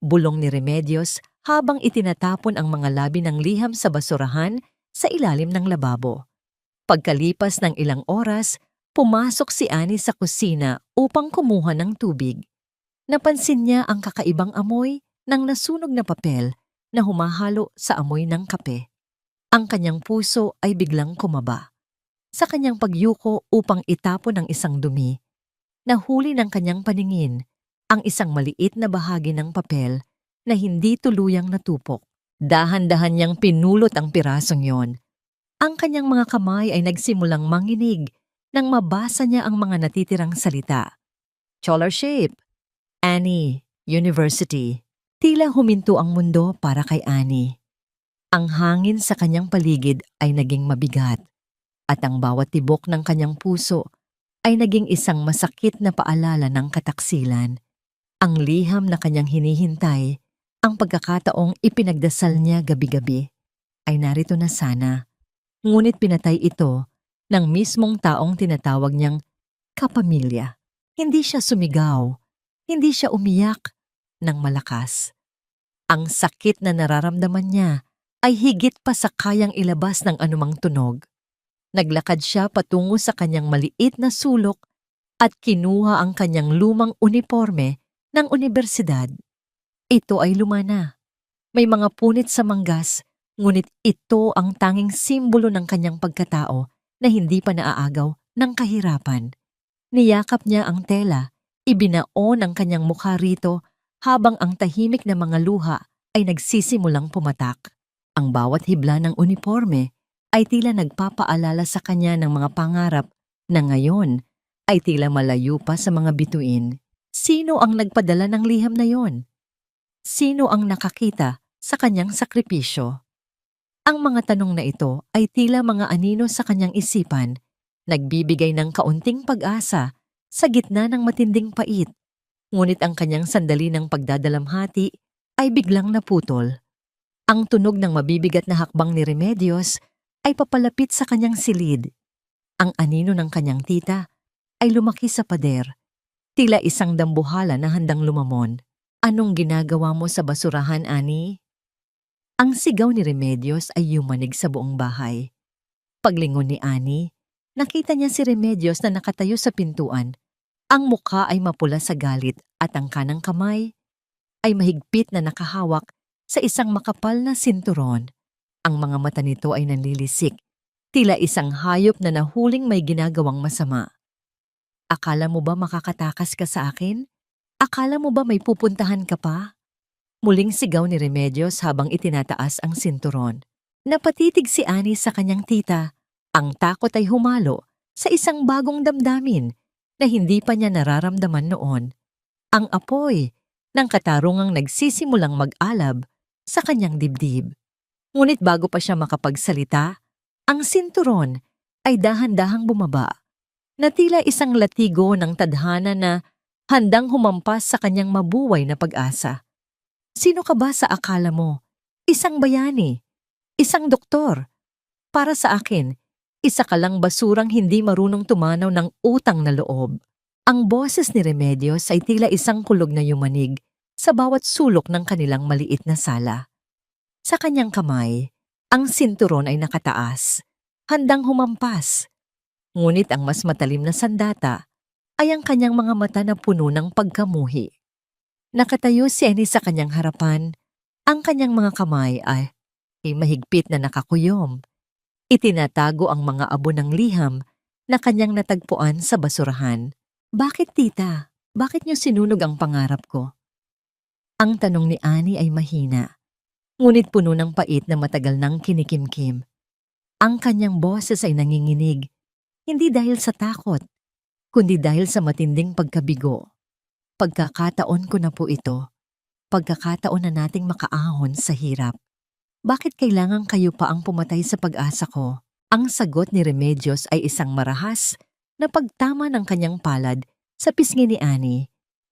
Bulong ni Remedios habang itinatapon ang mga labi ng liham sa basurahan sa ilalim ng lababo. Pagkalipas ng ilang oras, pumasok si Ani sa kusina upang kumuha ng tubig. Napansin niya ang kakaibang amoy ng nasunog na papel na humahalo sa amoy ng kape. Ang kanyang puso ay biglang kumaba. Sa kanyang pagyuko upang itapon ang isang dumi, nahuli ng kanyang paningin ang isang maliit na bahagi ng papel na hindi tuluyang natupok. Dahan-dahan niyang pinulot ang pirasong yon. Ang kanyang mga kamay ay nagsimulang manginig nang mabasa niya ang mga natitirang salita. Scholarship, Annie, University. Tila huminto ang mundo para kay Annie. Ang hangin sa kanyang paligid ay naging mabigat at ang bawat tibok ng kanyang puso ay naging isang masakit na paalala ng kataksilan. Ang liham na kanyang hinihintay, ang pagkakataong ipinagdasal niya gabi-gabi, ay narito na sana. Ngunit pinatay ito ng mismong taong tinatawag niyang kapamilya. Hindi siya sumigaw, hindi siya umiyak ng malakas. Ang sakit na nararamdaman niya ay higit pa sa kayang ilabas ng anumang tunog. Naglakad siya patungo sa kanyang maliit na sulok at kinuha ang kanyang lumang uniforme ng unibersidad. Ito ay luma na. May mga punit sa manggas, ngunit ito ang tanging simbolo ng kanyang pagkatao na hindi pa naaagaw ng kahirapan. Niyakap niya ang tela, ibinaon ang kanyang mukha rito habang ang tahimik na mga luha ay nagsisimulang pumatak. Ang bawat hibla ng uniforme ay tila nagpapaalala sa kanya ng mga pangarap na ngayon ay tila malayo pa sa mga bituin. Sino ang nagpadala ng liham na yon? Sino ang nakakita sa kanyang sakripisyo? Ang mga tanong na ito ay tila mga anino sa kanyang isipan, nagbibigay ng kaunting pag-asa sa gitna ng matinding pait. Ngunit ang kanyang sandali ng pagdadalamhati ay biglang naputol. Ang tunog ng mabibigat na hakbang ni Remedios ay papalapit sa kanyang silid. Ang anino ng kanyang tita ay lumaki sa pader, tila isang dambuhala na handang lumamon. "Anong ginagawa mo sa basurahan, Ani?" Ang sigaw ni Remedios ay yumanig sa buong bahay. Paglingon ni Ani, nakita niya si Remedios na nakatayo sa pintuan. Ang mukha ay mapula sa galit at ang kanang kamay ay mahigpit na nakahawak sa isang makapal na sinturon. Ang mga mata nito ay nanlilisik, tila isang hayop na nahuling may ginagawang masama. "Akala mo ba makakatakas ka sa akin? Akala mo ba may pupuntahan ka pa?" Muling sigaw ni Remedios habang itinataas ang sinturon. Napatitig si Annie sa kanyang tita. Ang takot ay humalo sa isang bagong damdamin na hindi pa niya nararamdaman noon. Ang apoy ng katarungang nagsisimulang mag-alab sa kanyang dibdib. Ngunit bago pa siya makapagsalita, ang sinturon ay dahan-dahang bumaba, na tila isang latigo ng tadhana na handang humampas sa kanyang mabuhay na pag-asa. "Sino ka ba sa akala mo? Isang bayani, isang doktor. Para sa akin, isa ka lang basurang hindi marunong tumanaw ng utang na loob." Ang boses ni Remedios ay tila isang kulog na yumanig sa bawat sulok ng kanilang maliit na sala. Sa kanyang kamay, ang sinturon ay nakataas, handang humampas. Ngunit ang mas matalim na sandata ay ang kanyang mga mata na puno ng pagkamuhi. Nakatayo si Annie sa kanyang harapan, ang kanyang mga kamay ay mahigpit na nakakuyom. Itinatago ang mga abo ng liham na kanyang natagpuan sa basurahan. "Bakit, tita? Bakit niyo sinunog ang pangarap ko?" Ang tanong ni Annie ay mahina, ngunit puno ng pait na matagal nang kinikimkim. Ang kanyang boses ay nanginginig, hindi dahil sa takot, kundi dahil sa matinding pagkabigo. "Pagkakataon ko na po ito. Pagkakataon na nating makaahon sa hirap. Bakit kailangan kayo pa ang pumatay sa pag-asa ko?" Ang sagot ni Remedios ay isang marahas na pagtama ng kanyang palad sa pisngi ni Annie.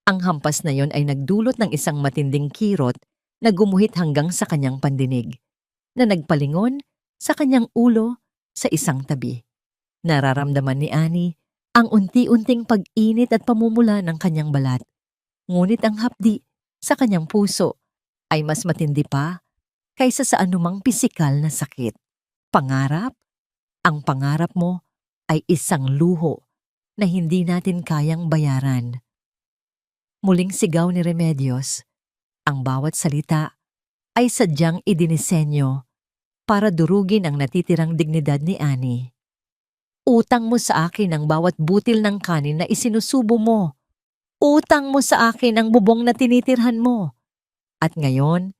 Ang hampas na yon ay nagdulot ng isang matinding kirot na gumuhit hanggang sa kanyang pandinig, na nagpalingon sa kanyang ulo sa isang tabi. Nararamdaman ni Annie Ang unti-unting pag-init at pamumula ng kanyang balat. Ngunit ang hapdi sa kanyang puso ay mas matindi pa kaysa sa anumang pisikal na sakit. Pangarap? Ang pangarap mo ay isang luho na hindi natin kayang bayaran. Muling sigaw ni Remedios, ang bawat salita ay sadyang idinisenyo para durugin ang natitirang dignidad ni Annie. Utang mo sa akin ang bawat butil ng kanin na isinusubo mo. Utang mo sa akin ang bubong na tinitirhan mo. At ngayon,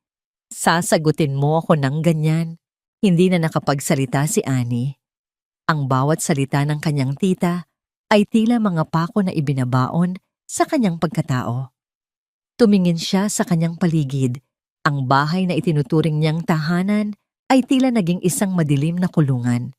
sasagutin mo ako ng ganyan. Hindi na nakapagsalita si Annie. Ang bawat salita ng kanyang tita ay tila mga pako na ibinabaon sa kanyang pagkatao. Tumingin siya sa kanyang paligid. Ang bahay na itinuturing niyang tahanan ay tila naging isang madilim na kulungan.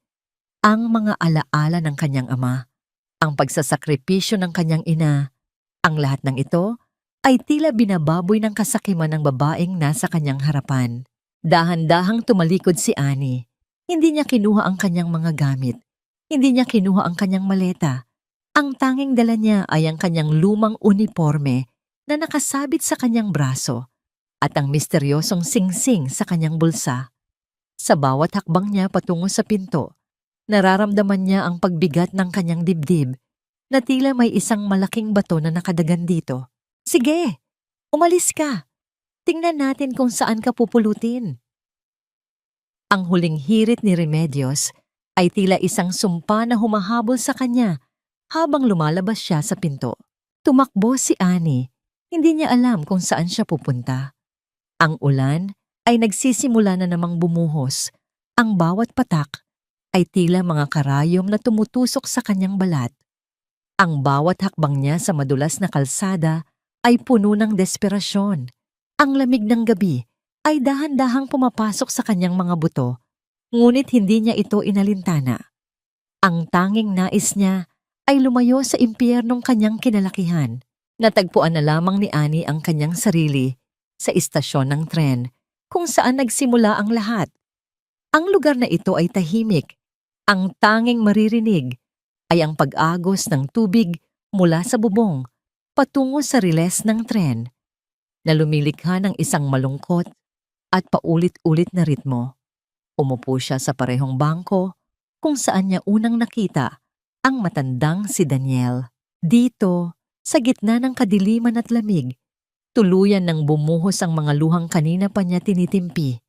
Ang mga alaala ng kanyang ama, ang pagsasakripisyo ng kanyang ina, ang lahat ng ito ay tila binababoy ng kasakiman ng babaeng nasa kanyang harapan. Dahan-dahang tumalikod si Annie. Hindi niya kinuha ang kanyang mga gamit. Hindi niya kinuha ang kanyang maleta. Ang tanging dala niya ay ang kanyang lumang uniforme na nakasabit sa kanyang braso at ang misteryosong singsing sa kanyang bulsa. Sa bawat hakbang niya patungo sa pinto, nararamdaman niya ang pagbigat ng kanyang dibdib na tila may isang malaking bato na nakadagan dito. Sige, umalis ka. Tingnan natin kung saan ka pupulutin. Ang huling hirit ni Remedios ay tila isang sumpa na humahabol sa kanya habang lumalabas siya sa pinto. Tumakbo si Annie. Hindi niya alam kung saan siya pupunta. Ang ulan ay nagsisimula na namang bumuhos. Ang bawat patak ay tila mga karayom na tumutusok sa kanyang balat. Ang bawat hakbang niya sa madulas na kalsada ay puno ng desperasyon. Ang lamig ng gabi ay dahan-dahang pumapasok sa kanyang mga buto, ngunit hindi niya ito inalintana. Ang tanging nais niya ay lumayo sa impyernong kanyang kinalakihan. Natagpuan na lamang ni Annie ang kanyang sarili sa istasyon ng tren kung saan nagsimula ang lahat. Ang lugar na ito ay tahimik. Ang tanging maririnig ay ang pag-agos ng tubig mula sa bubong patungo sa riles ng tren na lumilikha ng isang malungkot at paulit-ulit na ritmo. Umupo siya sa parehong bangko kung saan niya unang nakita ang matandang si Daniel. Dito, sa gitna ng kadiliman at lamig, tuluyan ng bumuhos ang mga luhang kanina pa niya tinitimpi.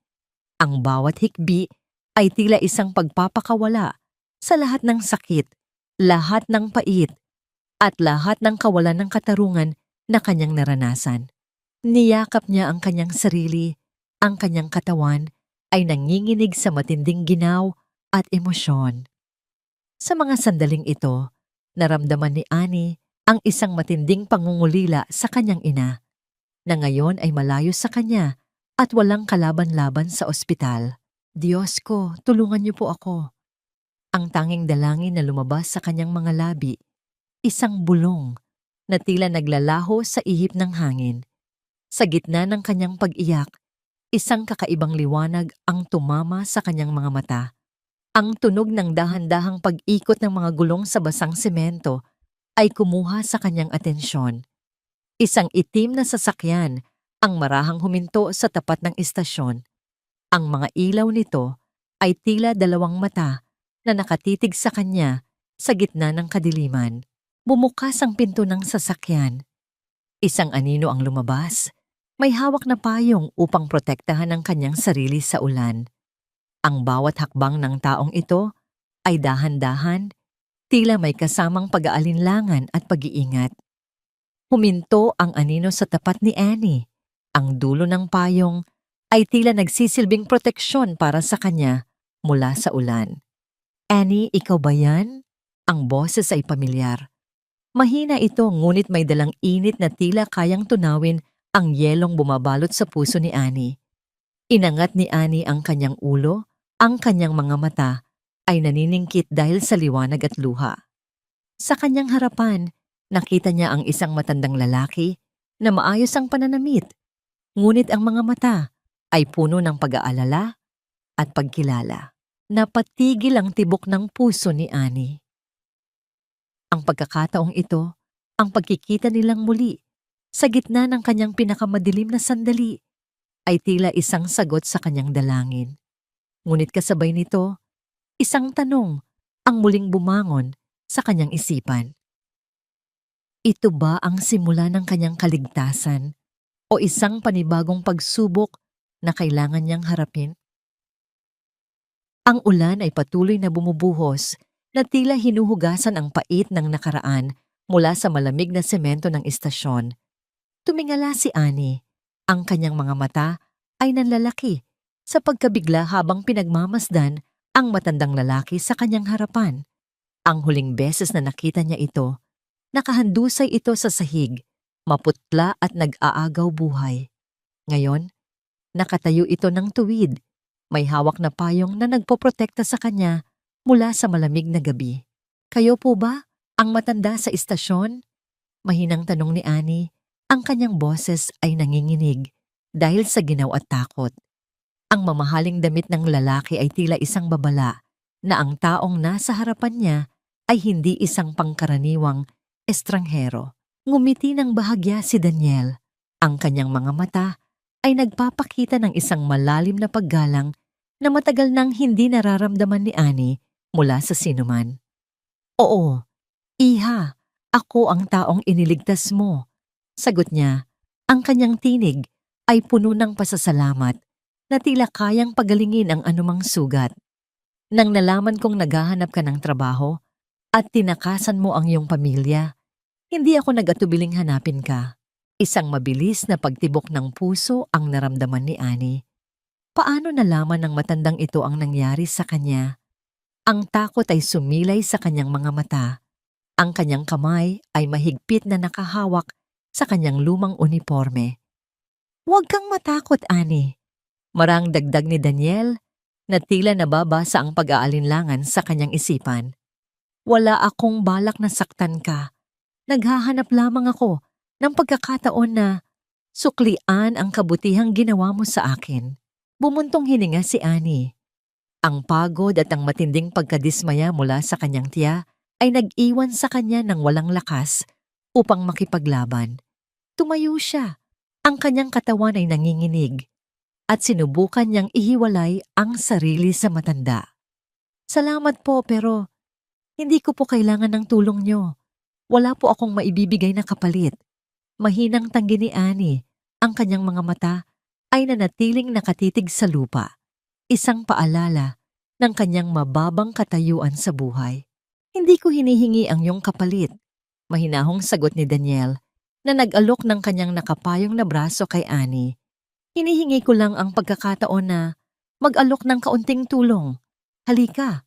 Ang bawat hikbi ay tila isang pagpapakawala sa lahat ng sakit, lahat ng pait, at lahat ng kawalan ng katarungan na kanyang naranasan. Niyakap niya ang kanyang sarili, ang kanyang katawan ay nanginginig sa matinding ginaw at emosyon. Sa mga sandaling ito, naramdaman ni Annie ang isang matinding pangungulila sa kanyang ina, na ngayon ay malayo sa kanya at walang kalaban-laban sa ospital. Diyos ko, tulungan niyo po ako. Ang tanging dalangin na lumabas sa kanyang mga labi, isang bulong na tila naglalaho sa ihip ng hangin. Sa gitna ng kanyang pag-iyak, isang kakaibang liwanag ang tumama sa kanyang mga mata. Ang tunog ng dahan-dahang pag-ikot ng mga gulong sa basang semento ay kumuha sa kanyang atensyon. Isang itim na sasakyan ang marahang huminto sa tapat ng istasyon. Ang mga ilaw nito ay tila dalawang mata na nakatitig sa kanya sa gitna ng kadiliman. Bumukas ang pinto ng sasakyan. Isang anino ang lumabas. May hawak na payong upang protektahan ang kanyang sarili sa ulan. Ang bawat hakbang ng taong ito ay dahan-dahan, tila may kasamang pag-aalinlangan at pag-iingat. Huminto ang anino sa tapat ni Annie. Ang dulo ng payong ay tila nagsisilbing proteksyon para sa kanya mula sa ulan. Annie, ikaw ba yan? Ang boses ay pamilyar. Mahina ito ngunit may dalang init na tila kayang tunawin ang yelong bumabalot sa puso ni Annie. Inangat ni Annie ang kanyang ulo, ang kanyang mga mata ay naniningkit dahil sa liwanag at luha. Sa kanyang harapan, nakita niya ang isang matandang lalaki na maayos ang pananamit, ngunit ang mga mata ay puno ng pag-aalala at pagkilala. Napatigil ang tibok ng puso ni Annie. Ang pagkakataong ito, ang pagkikita nilang muli sa gitna ng kanyang pinakamadilim na sandali ay tila isang sagot sa kanyang dalangin. Ngunit kasabay nito, isang tanong ang muling bumangon sa kanyang isipan. Ito ba ang simula ng kanyang kaligtasan o isang panibagong pagsubok na kailangan niyang harapin? Ang ulan ay patuloy na bumubuhos na tila hinuhugasan ang pait ng nakaraan mula sa malamig na semento ng istasyon. Tumingala si Annie. Ang kanyang mga mata ay nanlalaki sa pagkabigla habang pinagmamasdan ang matandang lalaki sa kanyang harapan. Ang huling beses na nakita niya ito, nakahandusay ito sa sahig, maputla at nag-aagaw buhay. Ngayon, nakatayo ito ng tuwid. May hawak na payong na nagpoprotekta sa kanya mula sa malamig na gabi. Kayo po ba ang matanda sa istasyon? Mahinang tanong ni Annie. Ang kanyang boses ay nanginginig dahil sa ginaw at takot. Ang mamahaling damit ng lalaki ay tila isang babala na ang taong nasa harapan niya ay hindi isang pangkaraniwang estranghero. Ngumiti ng bahagya si Daniel. Ang kanyang mga mata ay nagpapakita ng isang malalim na paggalang na matagal nang hindi nararamdaman ni Annie mula sa sinuman. Oo, iha, ako ang taong iniligtas mo. Sagot niya, ang kanyang tinig ay puno ng pasasalamat na tila kayang pagalingin ang anumang sugat. Nang nalaman kong naghahanap ka ng trabaho at tinakasan mo ang iyong pamilya, hindi ako nag-atubiling hanapin ka. Isang mabilis na pagtibok ng puso ang naramdaman ni Annie. Paano nalaman ng matandang ito ang nangyari sa kanya? Ang takot ay sumilay sa kanyang mga mata. Ang kanyang kamay ay mahigpit na nakahawak sa kanyang lumang uniforme. Huwag kang matakot, Annie. Marang dagdag ni Daniel na tila nababasa ang pag-aalinlangan sa kanyang isipan. Wala akong balak na saktan ka. Naghahanap lamang ako ng pagkakataon na suklian ang kabutihang ginawa mo sa akin. Bumuntong hininga si Annie. Ang pagod at ang matinding pagkadismaya mula sa kanyang tiya ay nag-iwan sa kanya ng walang lakas upang makipaglaban. Tumayo siya. Ang kanyang katawan ay nanginginig at sinubukan niyang ihiwalay ang sarili sa matanda. Salamat po pero hindi ko po kailangan ng tulong niyo. Wala po akong maibibigay na kapalit. Mahinang tanggi ni Annie. Ang kanyang mga mata ay nanatiling nakatitig sa lupa. Isang paalala ng kanyang mababang katayuan sa buhay. Hindi ko hinihingi ang iyong kapalit. Mahinahong sagot ni Daniel na nag-alok ng kanyang nakapayong na braso kay Annie. Hinihingi ko lang ang pagkakataon na mag-alok ng kaunting tulong. Halika,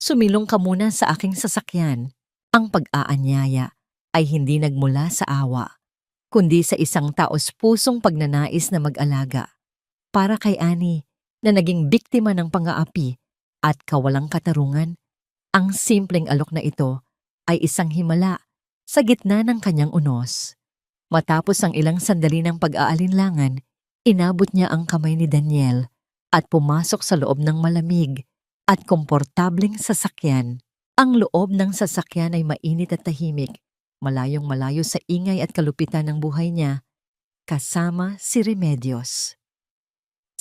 sumilong ka muna sa aking sasakyan. Ang pag-aanyaya ay hindi nagmula sa awa, kundi sa isang taos-pusong pagnanais na mag-alaga. Para kay Annie na naging biktima ng pang-aapi at kawalang katarungan, ang simpleng alok na ito ay isang himala sa gitna ng kanyang unos. Matapos ang ilang sandali ng pag-aalinlangan, inabot niya ang kamay ni Daniel at pumasok sa loob ng malamig at komportableng sasakyan. Ang loob ng sasakyan ay mainit at tahimik, malayong malayo sa ingay at kalupitan ng buhay niya, kasama si Remedios.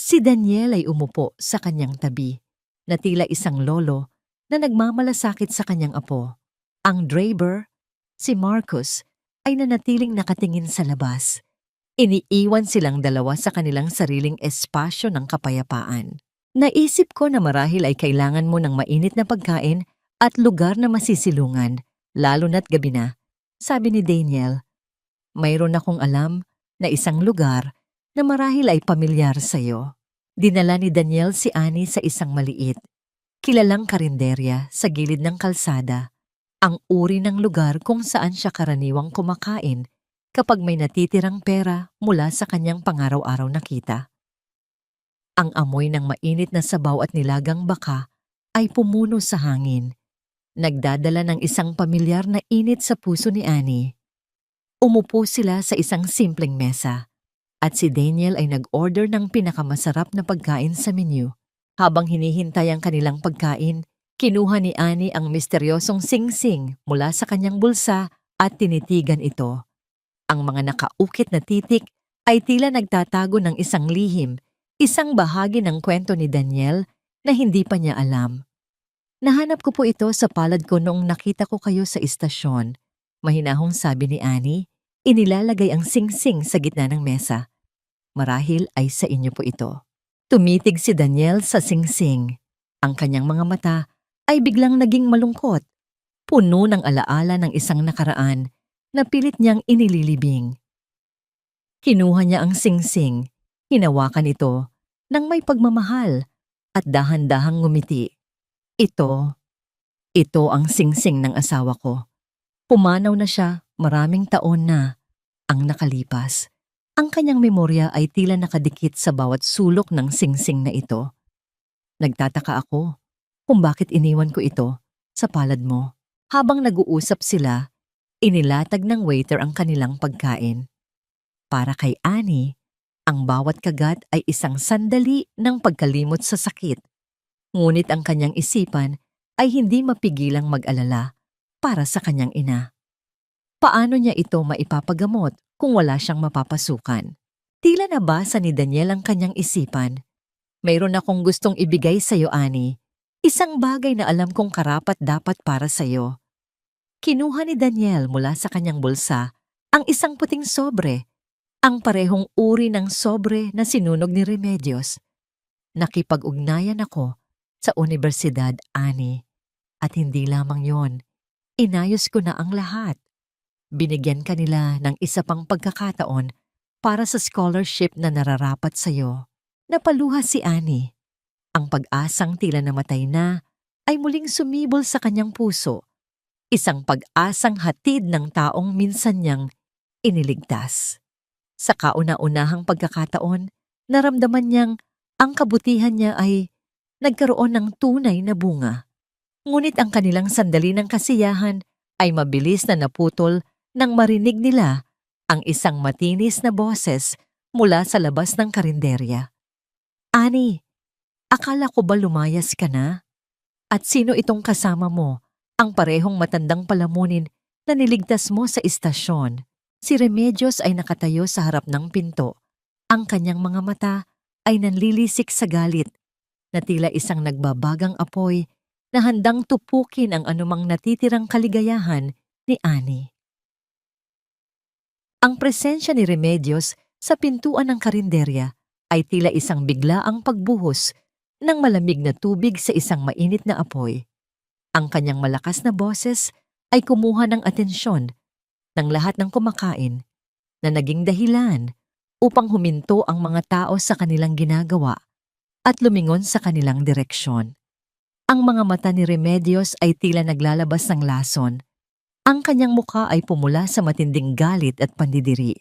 Si Daniel ay umupo sa kanyang tabi, na tila isang lolo na nagmamalasakit sa kanyang apo. Ang driver, si Marcus, ay nanatiling nakatingin sa labas. Iniiwan silang dalawa sa kanilang sariling espasyo ng kapayapaan. Naisip ko na marahil ay kailangan mo ng mainit na pagkain at lugar na masisilungan, lalo na't gabi na, sabi ni Daniel. Mayroon akong alam na isang lugar na marahil ay pamilyar sa'yo. Dinala ni Daniel si Annie sa isang maliit, kilalang karinderya sa gilid ng kalsada, ang uri ng lugar kung saan siya karaniwang kumakain kapag may natitirang pera mula sa kanyang pangaraw-araw na kita. Ang amoy ng mainit na sabaw at nilagang baka ay pumuno sa hangin, nagdadala ng isang pamilyar na init sa puso ni Annie. Umupo sila sa isang simpleng mesa at si Daniel ay nag-order ng pinakamasarap na pagkain sa menu. Habang hinihintay ang kanilang pagkain, Kinuha ni Annie ang misteryosong singsing mula sa kanyang bulsa at tinitigan ito. Ang mga nakaukit na titik ay tila nagtatago ng isang lihim, isang bahagi ng kwento ni Daniel na hindi pa niya alam. Nahanap ko po ito sa palad ko noong nakita ko kayo sa istasyon. Mahinahong sabi ni Annie, inilalagay ang singsing sa gitna ng mesa. Marahil ay sa inyo po ito. Tumitig si Daniel sa singsing. Ang kanyang mga mata ay biglang naging malungkot, puno ng alaala ng isang nakaraan na pilit niyang inililibing. Kinuha niya ang singsing, hinawakan ito ng may pagmamahal at dahan-dahang ngumiti. Ito ang singsing ng asawa ko. Pumanaw na siya, maraming taon na ang nakalipas. Ang kanyang memorya ay tila nakadikit sa bawat sulok ng singsing na ito. Nagtataka ako kung bakit iniwan ko ito sa palad mo. Habang nag-uusap sila, inilatag ng waiter ang kanilang pagkain. Para kay Annie, ang bawat kagat ay isang sandali ng pagkalimot sa sakit. Ngunit ang kanyang isipan ay hindi mapigilang mag-alala para sa kanyang ina. Paano niya ito maipapagamot kung wala siyang mapapasukan? Tila nabasa ni Daniel ang kanyang isipan. Mayroon akong gustong ibigay sa iyo, Annie. Isang bagay na alam kong karapat-dapat para sa iyo. Kinuha ni Daniel mula sa kanyang bulsa ang isang puting sobre, ang parehong uri ng sobre na sinunog ni Remedios. Nakipag-ugnayan ako sa universidad, Annie. At hindi lamang yon, inayos ko na ang lahat. Binigyan ka nila ng isa pang pagkakataon para sa scholarship na nararapat sa iyo. Napaluha si Annie. Ang pag-asang tila namatay na ay muling sumibol sa kanyang puso. Isang pag-asang hatid ng taong minsan niyang iniligtas. Sa kauna-unahang pagkakataon, naramdaman niyang ang kabutihan niya ay nagkaroon ng tunay na bunga. Ngunit ang kanilang sandali ng kasiyahan ay mabilis na naputol nang marinig nila ang isang matinis na boses mula sa labas ng karinderya. Annie, akala ko ba lumayas ka na? At sino itong kasama mo, ang parehong matandang palamunin na niligtas mo sa istasyon? Si Remedios ay nakatayo sa harap ng pinto. Ang kanyang mga mata ay nanlilisik sa galit, na tila isang nagbabagang apoy na handang tupukin ang anumang natitirang kaligayahan ni Annie. Ang presensya ni Remedios sa pintuan ng karinderya ay tila isang biglaang pagbuhos ng malamig na tubig sa isang mainit na apoy. Ang kanyang malakas na boses ay kumuha ng atensyon ng lahat ng kumakain na naging dahilan upang huminto ang mga tao sa kanilang ginagawa at lumingon sa kanilang direksyon. Ang mga mata ni Remedios ay tila naglalabas ng lason. Ang kanyang mukha ay pumula sa matinding galit at pandidiri.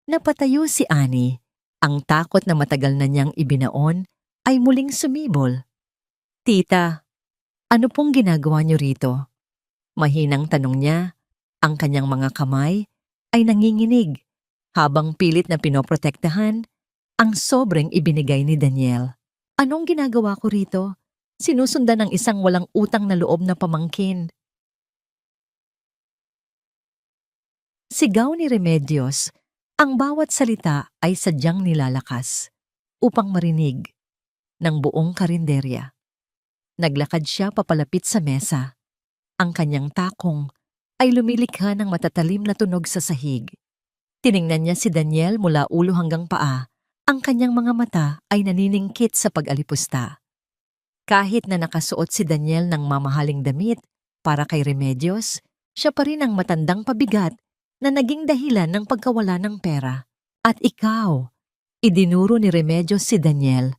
Napatayo si Annie. Ang takot na matagal na niyang ibinaon ay muling sumibol. Tita, ano pong ginagawa niyo rito? Mahinang tanong niya. Ang kanyang mga kamay ay nanginginig habang pilit na pinoprotektahan ang sobrang ibinigay ni Daniel. Anong ginagawa ko rito? Sinusundan ng isang walang utang na loob na pamangkin. Sigaw ni Remedios, ang bawat salita ay sadyang nilalakas upang marinig ng buong karinderya. Naglakad siya papalapit sa mesa. Ang kanyang takong ay lumilikha ng matatalim na tunog sa sahig. Tiningnan niya si Daniel mula ulo hanggang paa. Ang kanyang mga mata ay naniningkit sa pag-alipusta. Kahit na nakasuot si Daniel ng mamahaling damit para kay Remedios, siya pa rin ang matandang pabigat na naging dahilan ng pagkawala ng pera. At ikaw, idinuro ni Remedios si Daniel.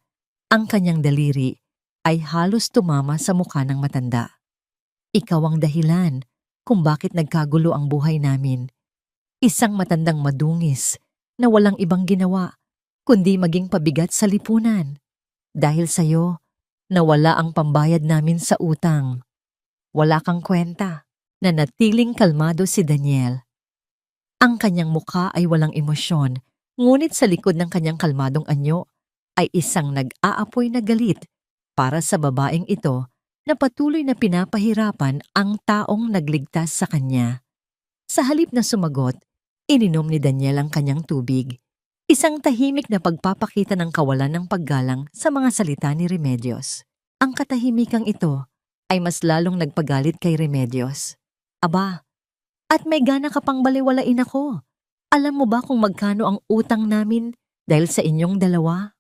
Ang kanyang daliri ay halos tumama sa mukha ng matanda. Ikaw ang dahilan kung bakit nagkagulo ang buhay namin. Isang matandang madungis na walang ibang ginawa kundi maging pabigat sa lipunan. Dahil sa'yo, nawala ang pambayad namin sa utang. Wala kang kwenta. Nanatiling kalmado si Daniel. Ang kanyang mukha ay walang emosyon, ngunit sa likod ng kanyang kalmadong anyo ay isang nag-aapoy na galit para sa babaeng ito na patuloy na pinapahirapan ang taong nagligtas sa kanya. Sa halip na sumagot, ininom ni Daniel ang kanyang tubig. Isang tahimik na pagpapakita ng kawalan ng paggalang sa mga salita ni Remedios. Ang katahimikang ito ay mas lalong nagpagalit kay Remedios. Aba, at may gana ka pang baliwalain ako. Alam mo ba kung magkano ang utang namin dahil sa inyong dalawa?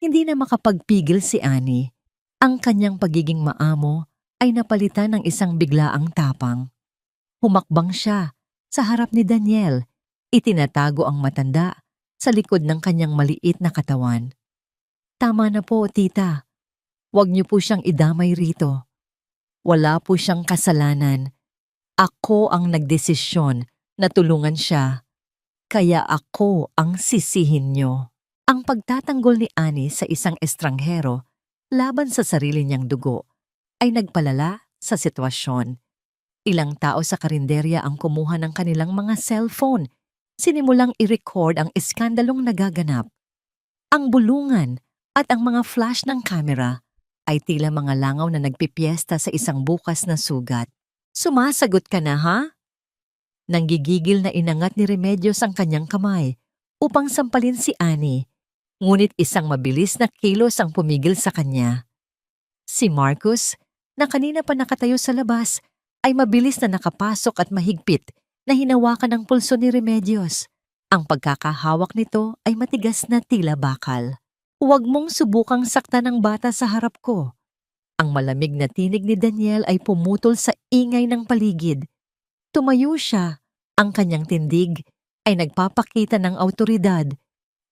Hindi na makapagpigil si Annie. Ang kanyang pagiging maamo ay napalitan ng isang biglaang tapang. Humakbang siya sa harap ni Daniel. Itinatago ang matanda sa likod ng kanyang maliit na katawan. Tama na po, tita. Huwag niyo po siyang idamay rito. Wala po siyang kasalanan. Ako ang nagdesisyon na tulungan siya. Kaya ako ang sisihin niyo. Ang pagtatanggol ni Annie sa isang estranghero laban sa sarili niyang dugo ay nagpalala sa sitwasyon. Ilang tao sa karinderya ang kumuha ng kanilang mga cellphone. Sinimulang i-record ang iskandalong nagaganap. Ang bulungan at ang mga flash ng kamera ay tila mga langaw na nagpipiesta sa isang bukas na sugat. Sumasagot ka na, ha? Nanggigigil na inangat ni Remedios ang kanyang kamay upang sampalin si Annie, ngunit isang mabilis na kilos ang pumigil sa kanya. Si Marcus, na kanina pa nakatayo sa labas, ay mabilis na nakapasok at mahigpit na hinawakan ang pulso ni Remedios. Ang pagkakahawak nito ay matigas na tila bakal. Huwag mong subukang saktan ang bata sa harap ko. Ang malamig na tinig ni Daniel ay pumutol sa ingay ng paligid. Tumayo siya. Ang kanyang tindig ay nagpapakita ng awtoridad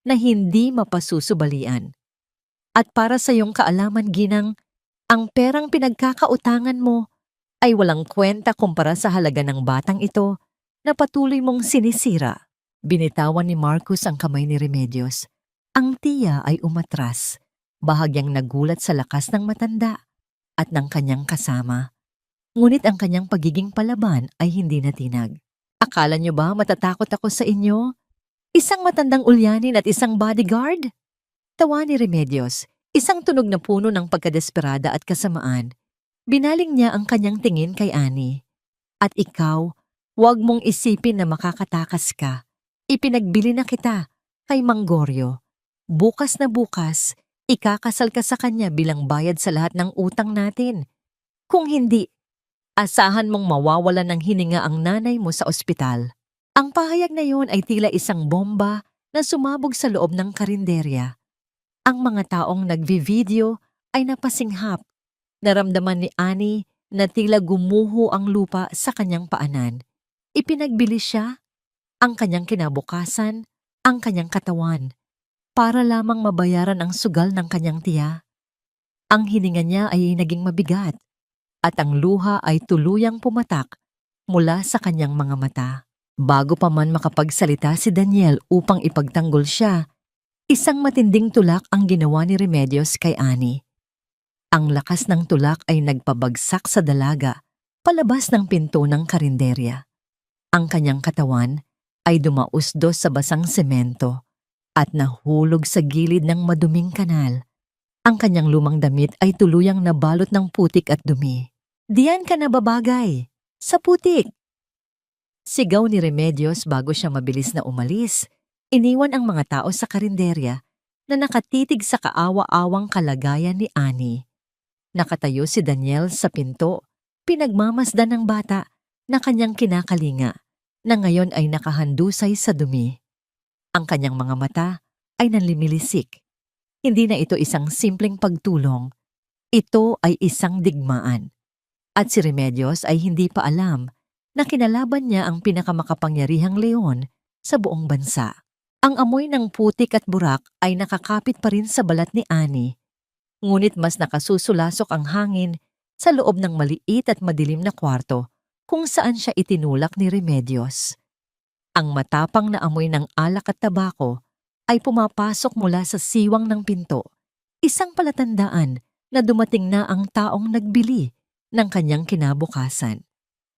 na hindi mapasusubalian. At para sa iyong kaalaman, Ginang, ang perang pinagkakautangan mo ay walang kwenta kumpara sa halaga ng batang ito na patuloy mong sinisira. Binitawan ni Marcus ang kamay ni Remedios. Ang tiya ay umatras, bahagyang nagulat sa lakas ng matanda at ng kanyang kasama. Ngunit ang kanyang pagiging palaban ay hindi natinag. Akala niyo ba matatakot ako sa inyo? Isang matandang ulyanin at isang bodyguard? Tawa ni Remedios, isang tunog na puno ng pagkadesperada at kasamaan. Binaling niya ang kanyang tingin kay Annie. At ikaw, huwag mong isipin na makakatakas ka. Ipinagbili na kita kay Manggorio. Bukas na bukas, ikakasal ka sa kanya bilang bayad sa lahat ng utang natin. Kung hindi, asahan mong mawawalan ng hininga ang nanay mo sa ospital. Ang pahayag na yon ay tila isang bomba na sumabog sa loob ng karinderya. Ang mga taong nagvi-video ay napasinghap. Naramdaman ni Annie na tila gumuho ang lupa sa kanyang paanan. Ipinagbili siya, ang kanyang kinabukasan, ang kanyang katawan, para lamang mabayaran ang sugal ng kanyang tiya. Ang hininga niya ay naging mabigat at ang luha ay tuluyang pumatak mula sa kanyang mga mata. Bago pa man makapagsalita si Daniel upang ipagtanggol siya, isang matinding tulak ang ginawa ni Remedios kay Annie. Ang lakas ng tulak ay nagpabagsak sa dalaga palabas ng pinto ng karinderya. Ang kanyang katawan ay dumausdos sa basang semento at nahulog sa gilid ng maduming kanal. Ang kanyang lumang damit ay tuluyang nabalot ng putik at dumi. Diyan ka na babagay, sa putik! Sigaw ni Remedios bago siya mabilis na umalis. Iniwan ang mga tao sa karinderya na nakatitig sa kaawa-awang kalagayan ni Annie. Nakatayo si Daniel sa pinto, pinagmamasdan ng bata na kanyang kinakalinga na ngayon ay nakahandusay sa dumi. Ang kanyang mga mata ay nanlimilisik. Hindi na ito isang simpleng pagtulong. Ito ay isang digmaan. At si Remedios ay hindi pa alam na kinalaban niya ang pinakamakapangyarihang leon sa buong bansa. Ang amoy ng putik at burak ay nakakapit pa rin sa balat ni Annie. Ngunit mas nakasusulasok ang hangin sa loob ng maliit at madilim na kwarto kung saan siya itinulak ni Remedios. Ang matapang na amoy ng alak at tabako ay pumapasok mula sa siwang ng pinto, isang palatandaan na dumating na ang taong nagbili ng kanyang kinabukasan.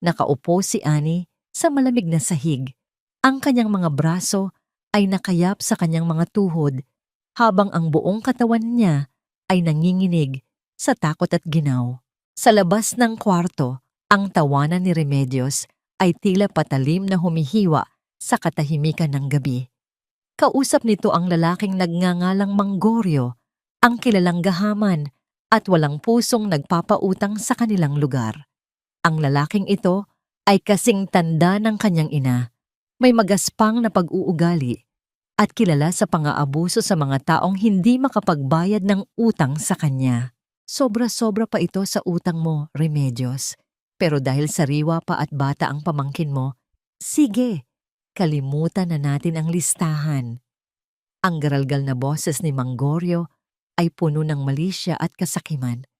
Nakaupo si Annie sa malamig na sahig. Ang kanyang mga braso ay nakayap sa kanyang mga tuhod habang ang buong katawan niya ay nanginginig sa takot at ginaw. Sa labas ng kwarto, ang tawanan ni Remedios ay tila patalim na humihiwa sa katahimikan ng gabi. Kausap nito ang lalaking nagngangalang Manggoryo, ang kilalang gahaman at walang pusong nagpapautang sa kanilang lugar. Ang lalaking ito ay kasing tanda ng kanyang ina, may magaspang na pag-uugali at kilala sa pang-aabuso sa mga taong hindi makapagbayad ng utang sa kanya. Sobra-sobra pa ito sa utang mo, Remedios. Pero dahil sariwa pa at bata ang pamangkin mo, sige, kalimutan na natin ang listahan. Ang garalgal na boses ni Manggoryo ay puno ng malisya at kasakiman.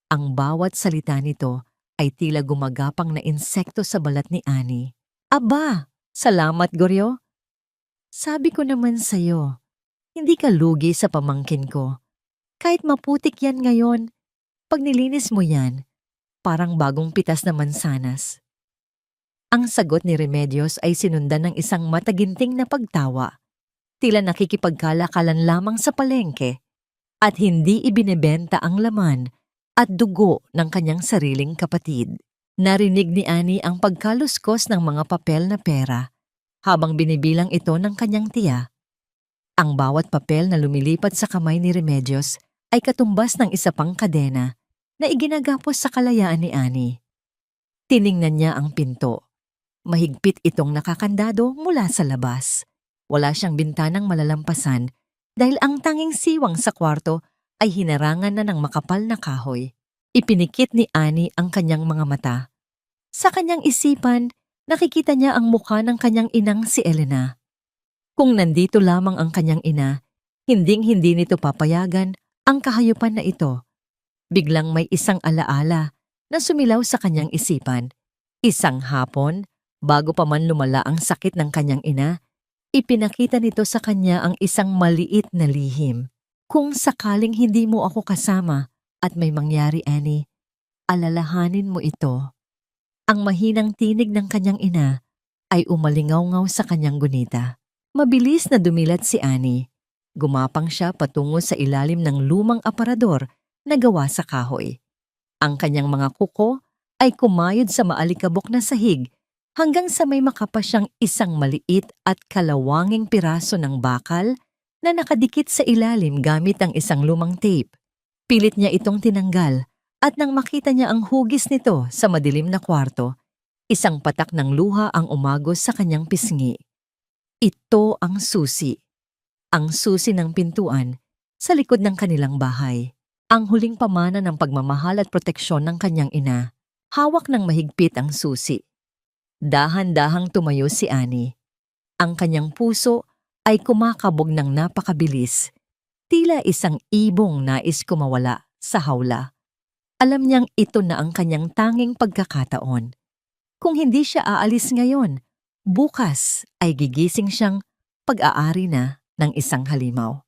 Ang bawat salita nito ay tila gumagapang na insekto sa balat ni Ani. Aba, salamat Goryo. Sabi ko naman sa'yo, hindi ka lugi sa pamangkin ko. Kahit maputik yan ngayon, pag nilinis mo yan, parang bagong pitas na mansanas. Ang sagot ni Remedios ay sinundan ng isang mataginting na pagtawa. Tila nakikipagkalakalan lamang sa palengke at hindi ibinebenta ang laman at dugo ng kanyang sariling kapatid. Narinig ni Ani ang pagkaluskos ng mga papel na pera habang binibilang ito ng kanyang tiya. Ang bawat papel na lumilipat sa kamay ni Remedios ay katumbas ng isa pang kadena na iginagapos sa kalayaan ni Ani. Tiningnan niya ang pinto. Mahigpit itong nakakandado mula sa labas. Wala siyang bintanang malalampasan dahil ang tanging siwang sa kwarto ay hinarangan na ng makapal na kahoy. Ipinikit ni Ani ang kanyang mga mata. Sa kanyang isipan, nakikita niya ang mukha ng kanyang inang si Elena. Kung nandito lamang ang kanyang ina, hinding-hindi nito papayagan ang kahayupan na ito. Biglang may isang alaala na sumilaw sa kanyang isipan. Isang hapon, bago pa man lumala ang sakit ng kanyang ina, ipinakita nito sa kanya ang isang maliit na lihim. Kung sakaling hindi mo ako kasama at may mangyari, Annie, alalahanin mo ito. Ang mahinang tinig ng kanyang ina ay umalingaw-ngaw sa kanyang gunita. Mabilis na dumilat si Annie. Gumapang siya patungo sa ilalim ng lumang aparador na gawa sa kahoy. Ang kanyang mga kuko ay kumayod sa maalikabok na sahig hanggang sa may makapa siyang isang maliit at kalawanging piraso ng bakal na nakadikit sa ilalim gamit ang isang lumang tape. Pilit niya itong tinanggal at nang makita niya ang hugis nito sa madilim na kwarto, isang patak ng luha ang umagos sa kanyang pisngi. Ito ang susi. Ang susi ng pintuan sa likod ng kanilang bahay. Ang huling pamana ng pagmamahal at proteksyon ng kanyang ina. Hawak ng mahigpit ang susi. Dahan-dahang tumayo si Annie. Ang kanyang puso ay kumakabog ng napakabilis. Tila isang ibong nais kumawala sa hawla. Alam niyang ito na ang kanyang tanging pagkakataon. Kung hindi siya aalis ngayon, bukas ay gigising siyang pag-aari na ng isang halimaw.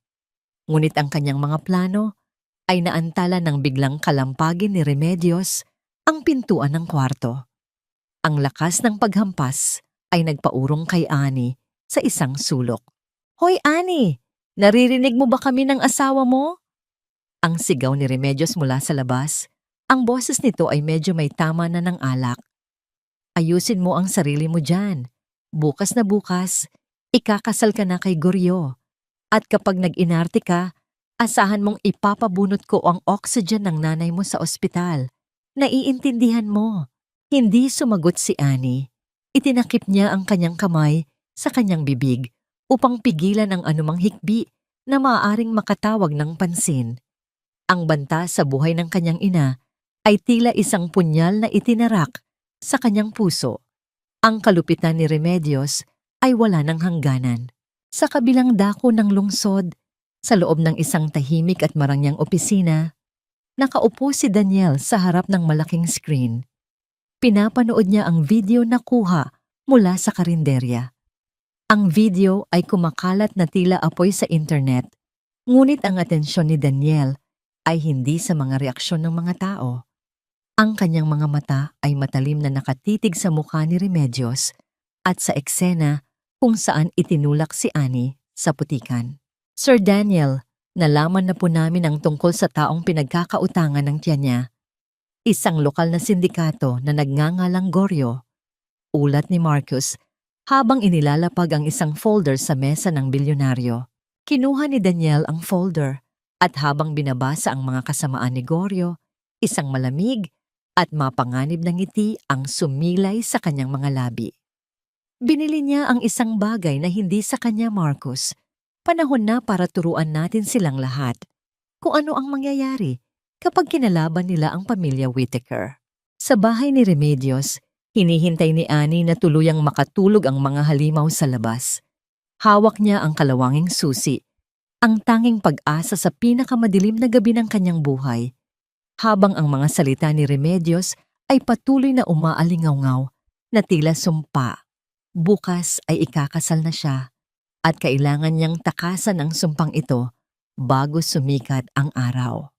Ngunit ang kanyang mga plano ay naantala ng biglang kalampagin ni Remedios ang pintuan ng kwarto. Ang lakas ng paghampas ay nagpaurong kay Annie sa isang sulok. Hoy Annie! Naririnig mo ba kami ng asawa mo? Ang sigaw ni Remedios mula sa labas. Ang boses nito ay medyo may tama na ng alak. Ayusin mo ang sarili mo dyan. Bukas na bukas, ikakasal ka na kay Goryo. At kapag nag-inarte ka, asahan mong ipapabunot ko ang oxygen ng nanay mo sa ospital. Naiintindihan mo. Hindi sumagot si Annie. Itinakip niya ang kanyang kamay sa kanyang bibig upang pigilan ang anumang hikbi na maaaring makatawag ng pansin. Ang banta sa buhay ng kanyang ina ay tila isang punyal na itinarak sa kanyang puso. Ang kalupitan ni Remedios ay wala ng hangganan. Sa kabilang dako ng lungsod, sa loob ng isang tahimik at marangyang opisina, nakaupo si Daniel sa harap ng malaking screen. Pinapanood niya ang video na kuha mula sa karinderya. Ang video ay kumakalat na tila apoy sa internet, ngunit ang atensyon ni Daniel ay hindi sa mga reaksyon ng mga tao. Ang kanyang mga mata ay matalim na nakatitig sa mukha ni Remedios at sa eksena kung saan itinulak si Annie sa putikan. Sir Daniel, nalaman na po namin ang tungkol sa taong pinagkakautangan ng tiyan niya. isang lokal na sindikato na nagngangalang Goryo. Ulat ni Marcus habang inilalapag ang isang folder sa mesa ng bilyonaryo. Kinuha ni Daniel ang folder at habang binabasa ang mga kasamaan ni Goryo, isang malamig at mapanganib na ngiti ang sumilay sa kanyang mga labi. Binili niya ang isang bagay na hindi sa kanya, Marcus. Panahon na para turuan natin silang lahat kung ano ang mangyayari kapag kinalaban nila ang pamilya Whittaker. Sa bahay ni Remedios, hinihintay ni Annie na tuluyang makatulog ang mga halimaw sa labas. Hawak niya ang kalawanging susi, ang tanging pag-asa sa pinakamadilim na gabi ng kanyang buhay, habang ang mga salita ni Remedios ay patuloy na umaalingaw-ngaw na tila sumpa. Bukas ay ikakasal na siya at kailangan niyang takasan ang sumpang ito bago sumikat ang araw.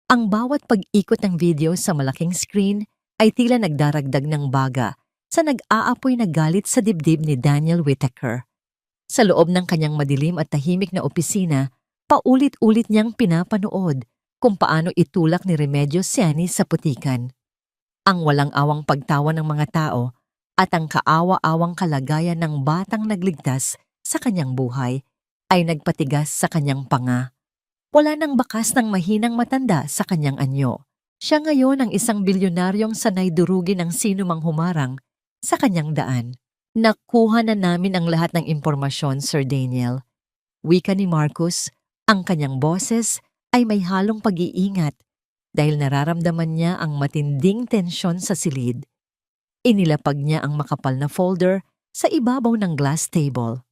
Ang bawat pag-ikot ng video sa malaking screen ay tila nagdaragdag ng baga sa nag-aapoy na galit sa dibdib ni Daniel Whittaker. Sa loob ng kanyang madilim at tahimik na opisina, paulit-ulit niyang pinapanood kung paano itulak ni Remedios si Annie sa putikan. Ang walang awang pagtawa ng mga tao at ang kaawa-awang kalagayan ng batang nagligtas sa kanyang buhay ay nagpatigas sa kanyang panga. Wala nang bakas ng mahinang matanda sa kanyang anyo. Siya ngayon ang isang bilyonaryong sanay durugin ang sino mang humarang sa kanyang daan. Nakuha na namin ang lahat ng impormasyon, Sir Daniel. Wika ni Marcus, ang kanyang boses ay may halong pag-iingat dahil nararamdaman niya ang matinding tensyon sa silid. Inilapag niya ang makapal na folder sa ibabaw ng glass table.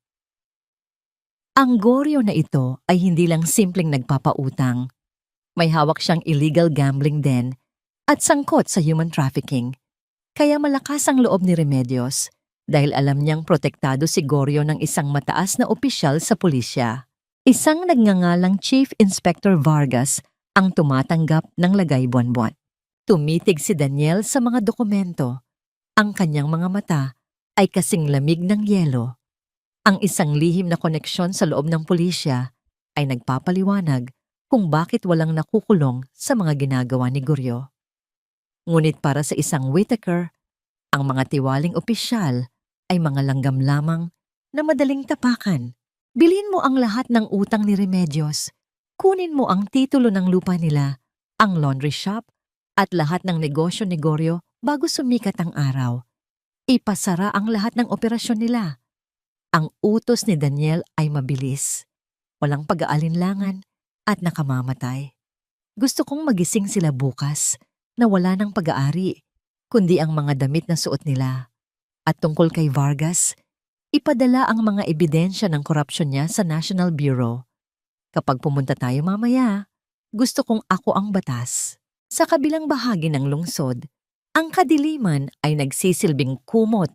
Ang Goryo na ito ay hindi lang simpleng nagpapautang. May hawak siyang illegal gambling din at sangkot sa human trafficking. Kaya malakas ang loob ni Remedios dahil alam niyang protektado si Goryo ng isang mataas na opisyal sa pulisya. Isang nagngangalang Chief Inspector Vargas ang tumatanggap ng lagay buwan-buwan. Tumitig si Daniel sa mga dokumento. Ang kanyang mga mata ay kasing lamig ng yelo. Ang isang lihim na koneksyon sa loob ng pulisya ay nagpapaliwanag kung bakit walang nakukulong sa mga ginagawa ni Goryo. Ngunit para sa isang Whittaker, ang mga tiwaling opisyal ay mga langgam lamang na madaling tapakan. Bilhin mo ang lahat ng utang ni Remedios. Kunin mo ang titulo ng lupa nila, ang laundry shop, at lahat ng negosyo ni Goryo bago sumikat ang araw. Ipasara ang lahat ng operasyon nila. Ang utos ni Daniel ay mabilis, walang pag-aalinlangan at nakamamatay. Gusto kong magising sila bukas na wala ng pag-aari, kundi ang mga damit na suot nila. At tungkol kay Vargas, ipadala ang mga ebidensya ng korupsyon niya sa National Bureau. Kapag pumunta tayo mamaya, gusto kong ako ang batas. Sa kabilang bahagi ng lungsod, ang kadiliman ay nagsisilbing kumot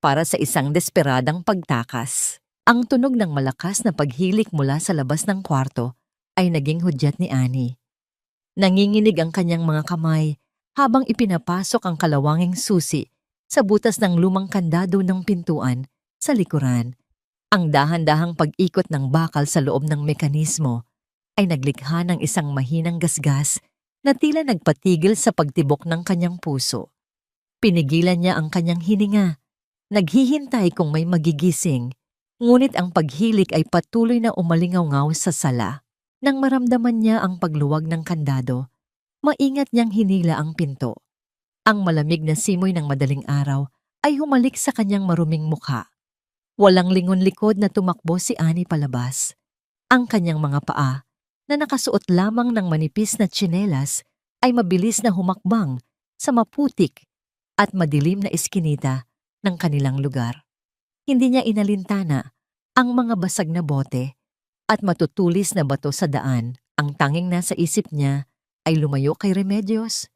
para sa isang desperadang pagtakas. Ang tunog ng malakas na paghilik mula sa labas ng kwarto ay naging hudyat ni Annie. Nanginginig ang kanyang mga kamay habang ipinapasok ang kalawanging susi sa butas ng lumang kandado ng pintuan sa likuran. Ang dahan-dahang pag-ikot ng bakal sa loob ng mekanismo ay naglikha ng isang mahinang gasgas na tila nagpatigil sa pagtibok ng kanyang puso. Pinigilan niya ang kanyang hininga, naghihintay kung may magigising, ngunit ang paghilik ay patuloy na umalingaw-ngaw sa sala. Nang maramdaman niya ang pagluwag ng kandado, maingat niyang hinila ang pinto. Ang malamig na simoy ng madaling araw ay humalik sa kanyang maruming mukha. Walang lingon-likod na tumakbo si Annie palabas. Ang kanyang mga paa, na nakasuot lamang ng manipis na tsinelas, ay mabilis na humakbang sa maputik at madilim na iskinita ng kanilang lugar. Hindi niya inalintana ang mga basag na bote at matutulis na bato sa daan. Ang tanging nasa isip niya ay lumayo kay Remedios,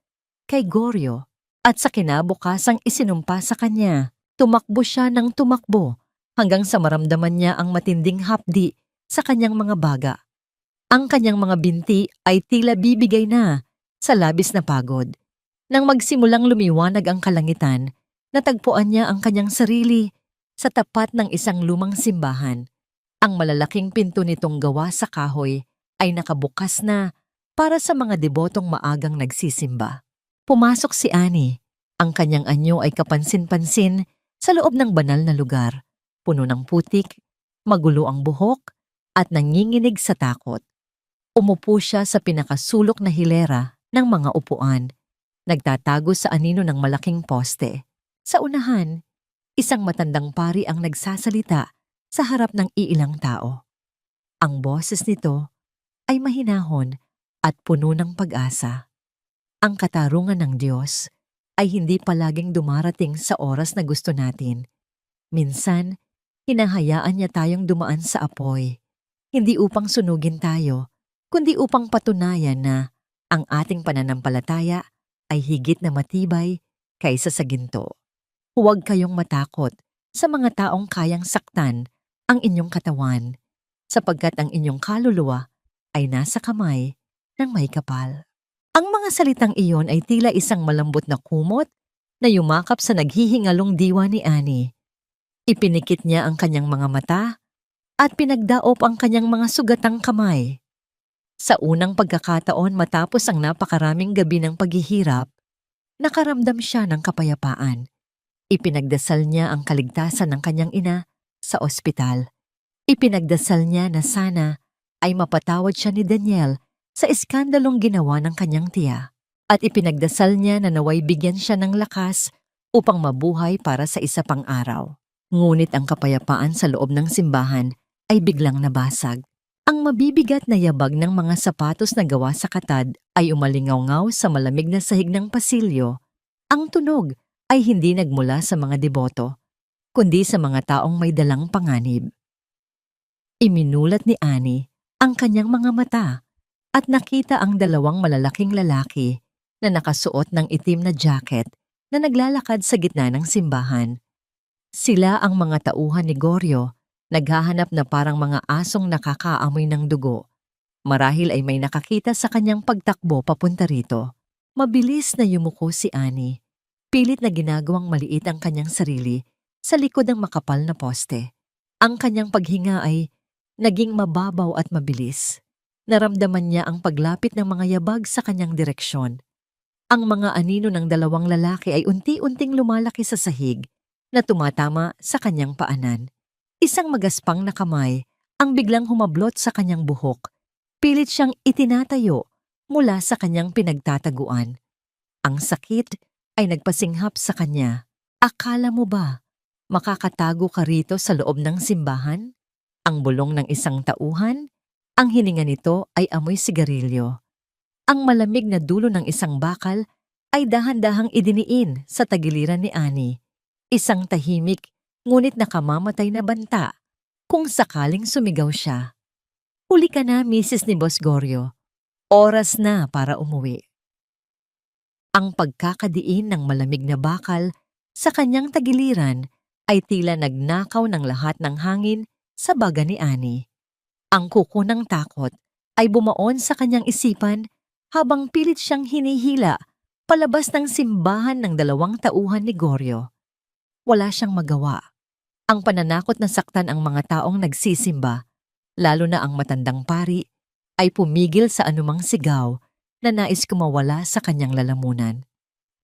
kay Goryo, at sa kinabukasang isinumpa sa kanya. Tumakbo siya ng tumakbo hanggang sa maramdaman niya ang matinding hapdi sa kanyang mga baga. Ang kanyang mga binti ay tila bibigay na sa labis na pagod. Nang magsimulang lumiwanag ang kalangitan, natagpuan niya ang kanyang sarili sa tapat ng isang lumang simbahan. Ang malalaking pinto nitong gawa sa kahoy ay nakabukas na para sa mga debotong maagang nagsisimba. Pumasok si Annie. Ang kanyang anyo ay kapansin-pansin sa loob ng banal na lugar. Puno ng putik, magulo ang buhok, at nanginginig sa takot. Umupo siya sa pinakasulok na hilera ng mga upuan. Nagtatago sa anino ng malaking poste. Sa unahan, isang matandang pari ang nagsasalita sa harap ng iilang tao. Ang boses nito ay mahinahon at puno ng pag-asa. Ang katarungan ng Diyos ay hindi palaging dumarating sa oras na gusto natin. Minsan, hinahayaan niya tayong dumaan sa apoy, hindi upang sunugin tayo, kundi upang patunayan na ang ating pananampalataya ay higit na matibay kaysa sa ginto. Huwag kayong matakot sa mga taong kayang saktan ang inyong katawan, sapagkat ang inyong kaluluwa ay nasa kamay ng may kapal. Ang mga salitang iyon ay tila isang malambot na kumot na yumakap sa naghihingalong diwa ni Annie. Ipinikit niya ang kanyang mga mata at pinagdaop ang kanyang mga sugatang kamay. Sa unang pagkakataon matapos ang napakaraming gabi ng paghihirap, nakaramdam siya ng kapayapaan. Ipinagdasal niya ang kaligtasan ng kanyang ina sa ospital. Ipinagdasal niya na sana ay mapatawad siya ni Daniel sa iskandalong ginawa ng kanyang tiya. At ipinagdasal niya na naway bigyan siya ng lakas upang mabuhay para sa isa pang araw. Ngunit ang kapayapaan sa loob ng simbahan ay biglang nabasag. Ang mabibigat na yabag ng mga sapatos na gawa sa katad ay umalingaw-ngaw sa malamig na sahig ng pasilyo. Ang tunog ay hindi nagmula sa mga deboto, kundi sa mga taong may dalang panganib. Iminulat ni Annie ang kanyang mga mata at nakita ang dalawang malalaking lalaki na nakasuot ng itim na jacket na naglalakad sa gitna ng simbahan. Sila ang mga tauhan ni Goryo, naghahanap na parang mga asong nakakaamoy ng dugo. Marahil ay may nakakita sa kanyang pagtakbo papunta rito. Mabilis na yumuko si Annie. Pilit na ginagawang maliit ang kanyang sarili sa likod ng makapal na poste. Ang kanyang paghinga ay naging mababaw at mabilis. Naramdaman niya ang paglapit ng mga yabag sa kanyang direksyon. Ang mga anino ng dalawang lalaki ay unti-unting lumalaki sa sahig na tumatama sa kanyang paanan. Isang magaspang na kamay ang biglang humablot sa kanyang buhok. Pilit siyang itinatayo mula sa kanyang pinagtataguan. Ang sakit ay nagpasinghap sa kanya. Akala mo ba makakatago ka rito sa loob ng simbahan? Ang bulong ng isang tauhan, ang hininga nito ay amoy sigarilyo. Ang malamig na dulo ng isang bakal ay dahan-dahang idiniin sa tagiliran ni Annie. Isang tahimik ngunit nakamamatay na banta kung sakaling sumigaw siya. Huli ka na, Mrs. ni Boss Goryo. Oras na para umuwi. Ang pagkakadiin ng malamig na bakal sa kanyang tagiliran ay tila nagnakaw ng lahat ng hangin sa baga ni Annie. Ang kuko ng takot ay bumaon sa kanyang isipan habang pilit siyang hinihila palabas ng simbahan ng dalawang tauhan ni Goryo. Wala siyang magawa. Ang pananakot na saktan ang mga taong nagsisimba, lalo na ang matandang pari, ay pumigil sa anumang sigaw na nais kumawala sa kanyang lalamunan.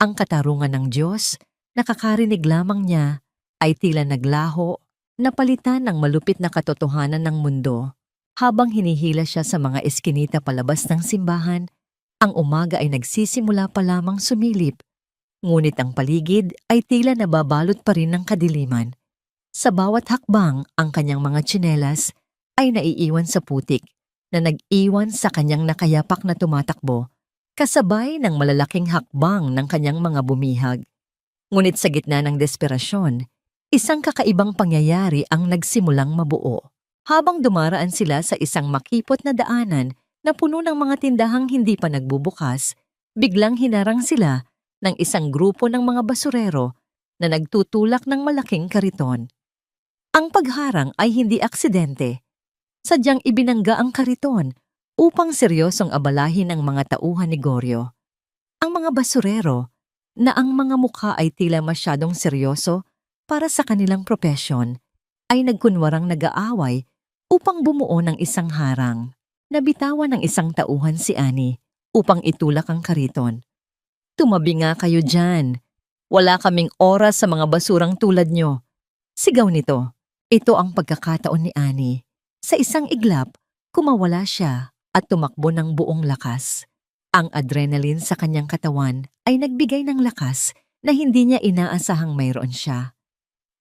Ang katarungan ng Diyos, nakakarinig lamang niya, ay tila naglaho, napalitan ng malupit na katotohanan ng mundo. Habang hinihila siya sa mga eskinita palabas ng simbahan, ang umaga ay nagsisimula pa lamang sumilip, ngunit ang paligid ay tila nababalot pa rin ng kadiliman. Sa bawat hakbang, ang kanyang mga tsinelas ay naiiwan sa putik na nag-iwan sa kanyang nakayapak na tumatakbo, kasabay ng malalaking hakbang ng kanyang mga bumihag. Ngunit sa gitna ng desperasyon, isang kakaibang pangyayari ang nagsimulang mabuo. Habang dumaraan sila sa isang makipot na daanan na puno ng mga tindahang hindi pa nagbubukas, biglang hinarang sila ng isang grupo ng mga basurero na nagtutulak ng malaking kariton. Ang pagharang ay hindi aksidente. Sadyang ibinangga ang kariton upang seryosong abalahin ang mga tauhan ni Goryo. Ang mga basurero, na ang mga mukha ay tila masyadong seryoso para sa kanilang propesyon, ay nagkunwarang nag-aaway upang bumuo ng isang harang. Nabitawan ng isang tauhan si Annie upang itulak ang kariton. Tumabi nga kayo dyan. Wala kaming oras sa mga basurang tulad nyo. Sigaw nito. Ito ang pagkakataon ni Annie. Sa isang iglap, kumawala siya at tumakbo ng buong lakas. Ang adrenaline sa kanyang katawan ay nagbigay ng lakas na hindi niya inaasahang mayroon siya.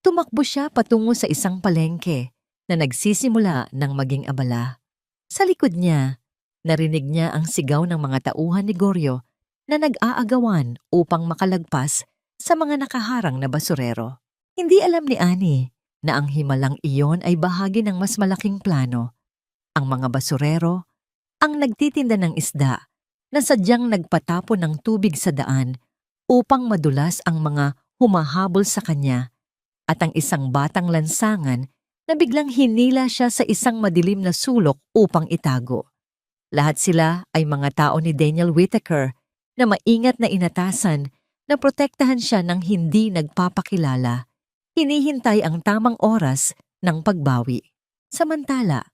Tumakbo siya patungo sa isang palengke na nagsisimula ng maging abala. Sa likod niya, narinig niya ang sigaw ng mga tauhan ni Goryo na nag-aagawan upang makalagpas sa mga nakaharang na basurero. Hindi alam ni Annie na ang himalang iyon ay bahagi ng mas malaking plano. Ang mga basurero ang nagtitinda ng isda na sadyang nagpatapon ng tubig sa daan upang madulas ang mga humahabol sa kanya at ang isang batang lansangan na biglang hinila siya sa isang madilim na sulok upang itago. Lahat sila ay mga tao ni Daniel Whittaker na maingat na inatasan na protektahan siya ng hindi nagpapakilala. Hinihintay ang tamang oras ng pagbawi. Samantala,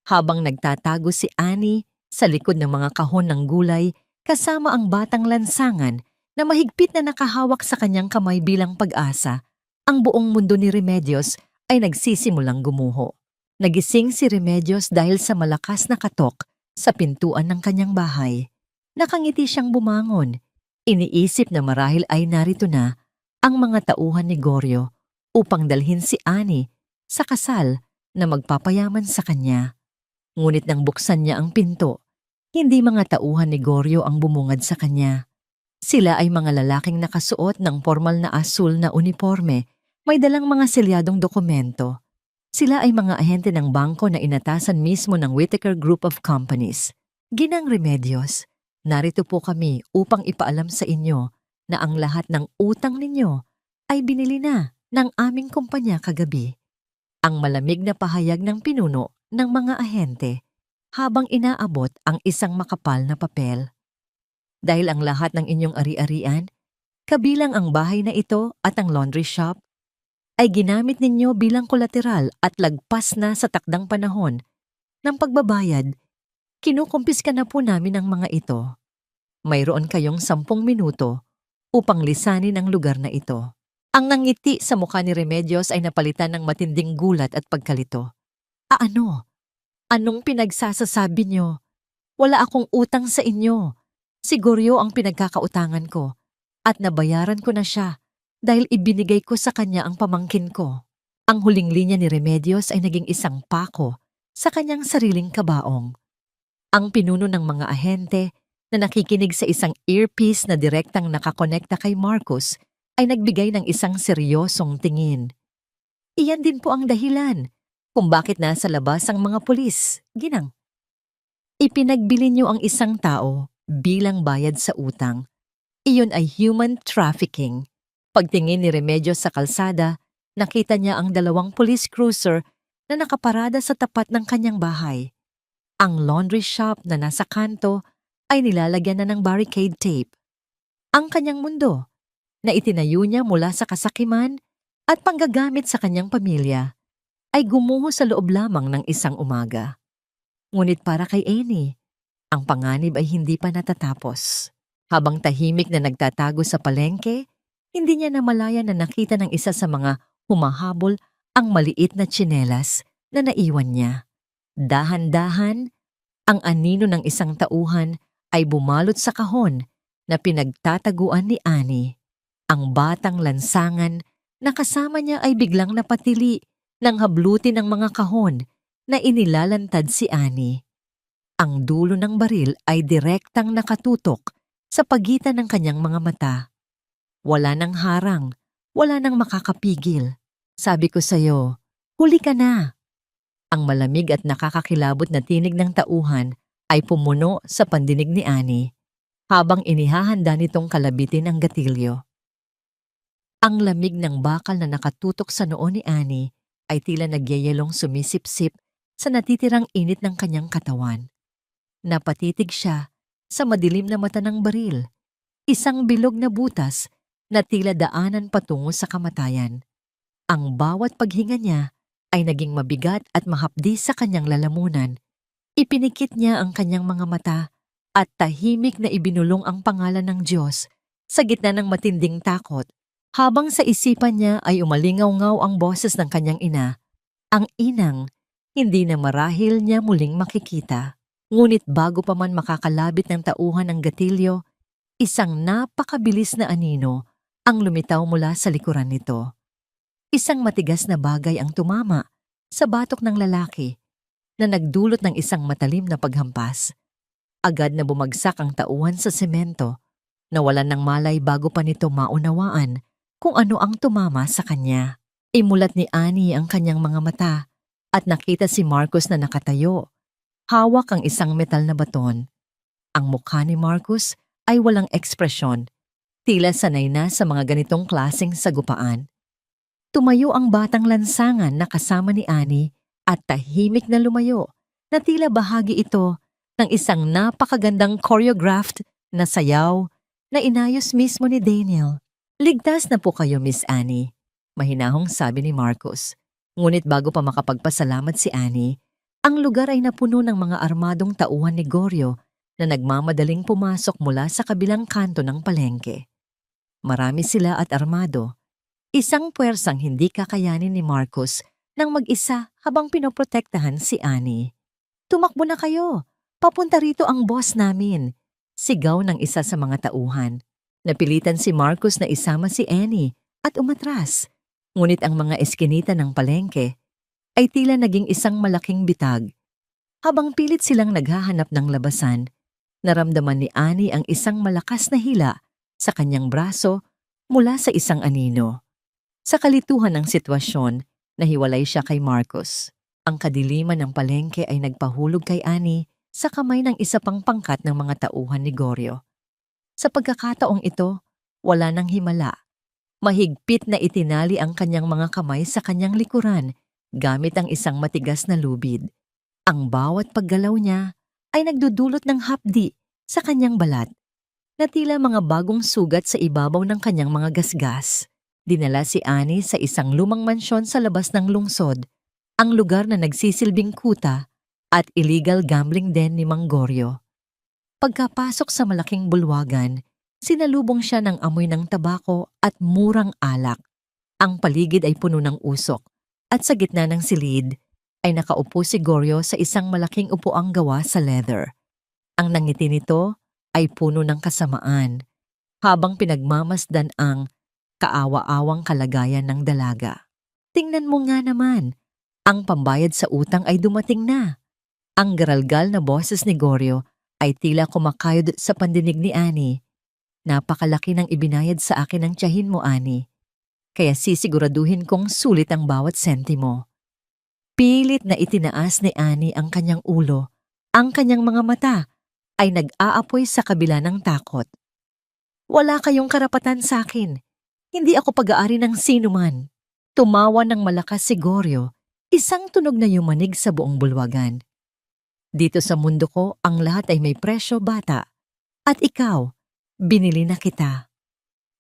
habang nagtatago si Annie sa likod ng mga kahon ng gulay kasama ang batang lansangan na mahigpit na nakahawak sa kanyang kamay bilang pag-asa, ang buong mundo ni Remedios ay nagsisimulang gumuho. Nagising si Remedios dahil sa malakas na katok sa pintuan ng kanyang bahay. Nakangiti siyang bumangon. Iniisip na marahil ay narito na ang mga tauhan ni Goryo upang dalhin si Annie sa kasal na magpapayaman sa kanya. Ngunit nang buksan niya ang pinto, hindi mga tauhan ni Goryo ang bumungad sa kanya. Sila ay mga lalaking nakasuot ng formal na asul na uniforme, may dalang mga selyadong dokumento. Sila ay mga ahente ng bangko na inatasan mismo ng Whittaker Group of Companies. Ginang Remedios, narito po kami upang ipaalam sa inyo na ang lahat ng utang ninyo ay binili na ng aming kumpanya kagabi. Ang malamig na pahayag ng pinuno ng mga ahente habang inaabot ang isang makapal na papel. Dahil ang lahat ng inyong ari-arian, kabilang ang bahay na ito at ang laundry shop, ay ginamit ninyo bilang kolateral at lagpas na sa takdang panahon ng pagbabayad, kinukumpiska na po namin ang mga ito. Mayroon kayong 10 minuto upang lisanin ang lugar na ito. Ang nangiti sa mukha ni Remedios ay napalitan ng matinding gulat at pagkalito. Ano? Anong pinagsasasabi niyo? Wala akong utang sa inyo. Si Goryo ang pinagkakautangan ko at nabayaran ko na siya dahil ibinigay ko sa kanya ang pamangkin ko. Ang huling linya ni Remedios ay naging isang pako sa kanyang sariling kabaong. Ang pinuno ng mga ahente na nakikinig sa isang earpiece na direktang nakakonekta kay Marcos ay nagbigay ng isang seryosong tingin. Iyan din po ang dahilan kung bakit nasa labas ang mga pulis, Ginang. Ipinagbili niyo ang isang tao bilang bayad sa utang. Iyon ay human trafficking. Pagtingin ni Remedios sa kalsada, nakita niya ang 2 police cruiser na nakaparada sa tapat ng kanyang bahay. Ang laundry shop na nasa kanto ay nilalagyan na ng barricade tape. Ang kanyang mundo na itinayo niya mula sa kasakiman at panggagamit sa kanyang pamilya ay gumuho sa loob lamang ng isang umaga. Ngunit para kay Annie, ang panganib ay hindi pa natatapos. Habang tahimik na nagtatago sa palengke, hindi niya namalayan na nakita ng isa sa mga humahabol ang maliit na tsinelas na naiwan niya. Dahan-dahan, ang anino ng isang tauhan ay bumalot sa kahon na pinagtataguan ni Annie. Ang batang lansangan na kasama niya ay biglang napatili nang hablutin ng mga kahon na inilalantad si Annie. Ang dulo ng baril ay direktang nakatutok sa pagitan ng kanyang mga mata. Wala nang harang, wala nang makakapigil. Sabi ko sa'yo, huli ka na. Ang malamig at nakakakilabot na tinig ng tauhan ay pumuno sa pandinig ni Annie habang inihahanda nitong kalabitin ang gatilyo. Ang lamig ng bakal na nakatutok sa noo ni Annie ay tila nagyayelong sumisipsip sa natitirang init ng kanyang katawan. Napatitig siya sa madilim na mata ng baril, isang bilog na butas na tila daanan patungo sa kamatayan. Ang bawat paghinga niya ay naging mabigat at mahapdi sa kanyang lalamunan. Ipinikit niya ang kanyang mga mata at tahimik na ibinulong ang pangalan ng Diyos sa gitna ng matinding takot. Habang sa isipan niya ay umalingaw-ngaw ang boses ng kanyang ina, ang inang hindi na marahil niya muling makikita. Ngunit bago pa man makakalabit ng tauhan ng gatilyo, isang napakabilis na anino ang lumitaw mula sa likuran nito. Isang matigas na bagay ang tumama sa batok ng lalaki na nagdulot ng isang matalim na paghampas. Agad na bumagsak ang tauhan sa semento, nawalan ng malay bago pa nito maunawaan kung ano ang tumama sa kanya. Imulat ni Annie ang kanyang mga mata at nakita si Marcus na nakatayo. Hawak ang isang metal na baton. Ang mukha ni Marcus ay walang ekspresyon, tila sanay na sa mga ganitong klaseng sagupaan. Tumayo ang batang lansangan na kasama ni Annie at tahimik na lumayo na tila bahagi ito ng isang napakagandang choreographed na sayaw na inayos mismo ni Daniel. "Ligtas na po kayo, Miss Annie," mahinahong sabi ni Marcus. Ngunit bago pa makapagpasalamat si Annie, ang lugar ay napuno ng mga armadong tauhan ni Goryo na nagmamadaling pumasok mula sa kabilang kanto ng palengke. Marami sila at armado. Isang puwersang hindi kakayanin ni Marcus nang mag-isa habang pinoprotektahan si Annie. "Tumakbo na kayo! Papunta rito ang boss namin!" Sigaw ng isa sa mga tauhan. Napilitan si Marcus na isama si Annie at umatras. Ngunit ang mga eskinita ng palengke ay tila naging isang malaking bitag. Habang pilit silang naghahanap ng labasan, naramdaman ni Annie ang isang malakas na hila sa kanyang braso mula sa isang anino. Sa kalituhan ng sitwasyon, nahiwalay siya kay Marcus. Ang kadiliman ng palengke ay nagpahulog kay Annie sa kamay ng isa pang pangkat ng mga tauhan ni Goryo. Sa pagkakataong ito, wala nang himala. Mahigpit na itinali ang kanyang mga kamay sa kanyang likuran gamit ang isang matigas na lubid. Ang bawat paggalaw niya ay nagdudulot ng hapdi sa kanyang balat, na tila mga bagong sugat sa ibabaw ng kanyang mga gasgas. Dinala si Annie sa isang lumang mansyon sa labas ng lungsod, ang lugar na nagsisilbing kuta at illegal gambling den ni Mang Goryo. Pagkapasok sa malaking bulwagan, sinalubong siya ng amoy ng tabako at murang alak. Ang paligid ay puno ng usok, at sa gitna ng silid ay nakaupo si Goryo sa isang malaking upuang gawa sa leather. Ang nangiti nito ay puno ng kasamaan, habang pinagmamasdan ang kaawa-awang kalagayan ng dalaga. "Tingnan mo nga naman, ang pambayad sa utang ay dumating na." Ang garalgal na boses ni Goryo ay tila kumakayod sa pandinig ni Annie. "Napakalaki ng ibinayad sa akin ng tiyahin mo, Annie. Kaya sisiguraduhin kong sulit ang bawat sentimo." Pilit na itinaas ni Annie ang kanyang ulo. Ang kanyang mga mata ay nag-aapoy sa kabila ng takot. "Wala kayong karapatan sa akin. Hindi ako pag-aari ng sino man." Tumawa ng malakas si Goryo, isang tunog na yumanig sa buong bulwagan. "Dito sa mundo ko, ang lahat ay may presyo, bata. At ikaw, binili na kita."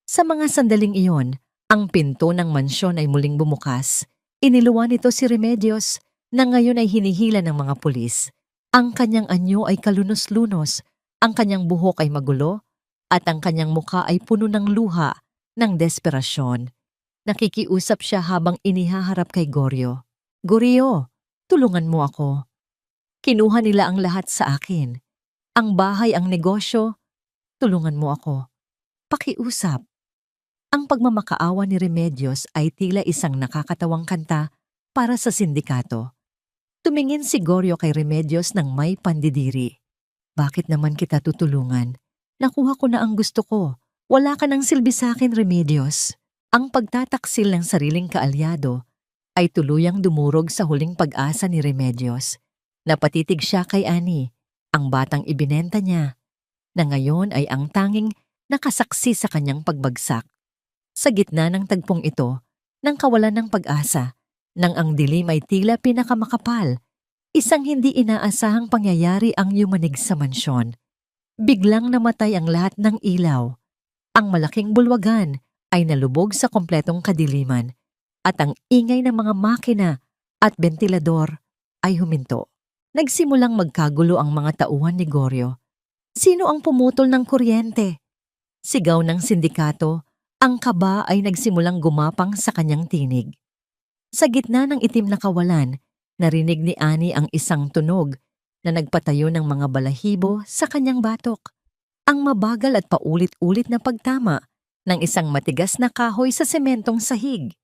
Sa mga sandaling iyon, ang pinto ng mansyon ay muling bumukas. Iniluwan nito si Remedios na ngayon ay hinihila ng mga pulis. Ang kanyang anyo ay kalunos-lunos, ang kanyang buhok ay magulo, at ang kanyang mukha ay puno ng luha ng desperasyon. Nakikiusap siya habang inihaharap kay Goryo. "Goryo, tulungan mo ako. Kinuha nila ang lahat sa akin. Ang bahay, ang negosyo. Tulungan mo ako. Pakiusap." Ang pagmamakaawa ni Remedios ay tila isang nakakatawang kanta para sa sindikato. Tumingin si Goryo kay Remedios ng may pandidiri. "Bakit naman kita tutulungan? Nakuha ko na ang gusto ko. Wala ka ng silbi sa akin, Remedios." Ang pagtataksil ng sariling kaalyado ay tuluyang dumurog sa huling pag-asa ni Remedios. Napatitig siya kay Annie, ang batang ibinenta niya, na ngayon ay ang tanging nakasaksi sa kanyang pagbagsak. Sa gitna ng tagpong ito, ng kawalan ng pag-asa, nang ang dilim ay tila pinakamakapal, isang hindi inaasahang pangyayari ang yumanig sa mansyon. Biglang namatay ang lahat ng ilaw. Ang malaking bulwagan ay nalubog sa kompletong kadiliman, at ang ingay ng mga makina at bentilador ay huminto. Nagsimulang magkagulo ang mga tauhan ni Goryo. Sino ang pumutol ng kuryente? Sigaw ng sindikato, ang kaba ay nagsimulang gumapang sa kanyang tinig. Sa gitna ng itim na kawalan, narinig ni Annie ang isang tunog na nagpatayo ng mga balahibo sa kanyang batok. Ang mabagal at paulit-ulit na pagtama ng isang matigas na kahoy sa sementong sahig.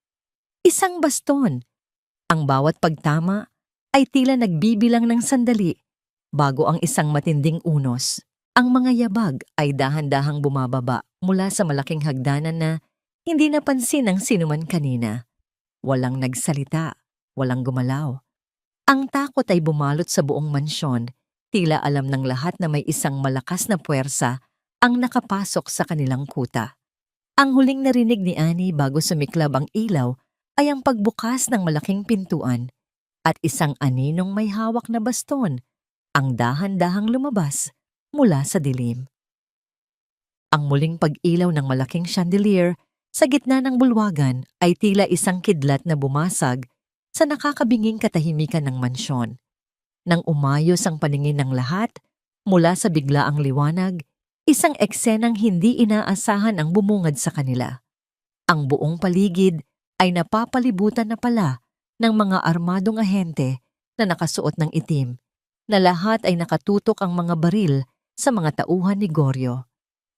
Isang baston. Ang bawat pagtama ay tila nagbibilang ng sandali bago ang isang matinding unos. Ang mga yabag ay dahan-dahang bumababa mula sa malaking hagdanan na hindi napansin ng sinuman kanina. Walang nagsalita, walang gumalaw. Ang takot ay bumalot sa buong mansyon, tila alam ng lahat na may isang malakas na puwersa ang nakapasok sa kanilang kuta. Ang huling narinig ni Annie bago sumiklab ang ilaw ay ang pagbukas ng malaking pintuan at isang aninong may hawak na baston ang dahan-dahang lumabas mula sa dilim. Ang muling pag-ilaw ng malaking chandelier sa gitna ng bulwagan ay tila isang kidlat na bumasag sa nakakabinging katahimikan ng mansyon. Nang umayos ang paningin ng lahat, mula sa biglaang liwanag, isang eksenang hindi inaasahan ang bumungad sa kanila. Ang buong paligid ay napapalibutan na pala ng mga armadong ahente na nakasuot ng itim, na lahat ay nakatutok ang mga baril sa mga tauhan ni Goryo.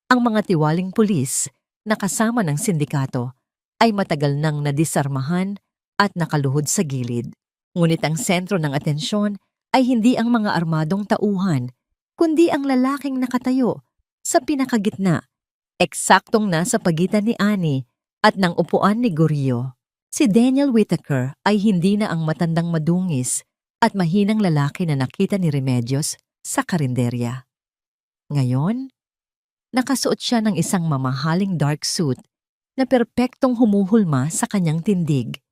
Ang mga tiwaling pulis na kasama ng sindikato ay matagal nang nadisarmahan at nakaluhod sa gilid. Ngunit ang sentro ng atensyon ay hindi ang mga armadong tauhan, kundi ang lalaking nakatayo sa pinakagitna, eksaktong nasa pagitan ni Annie at ng upuan ni Goryo. Si Daniel Whittaker ay hindi na ang matandang madungis at mahinang lalaki na nakita ni Remedios sa karinderya. Ngayon, nakasuot siya ng isang mamahaling dark suit na perpektong humuhulma sa kanyang tindig,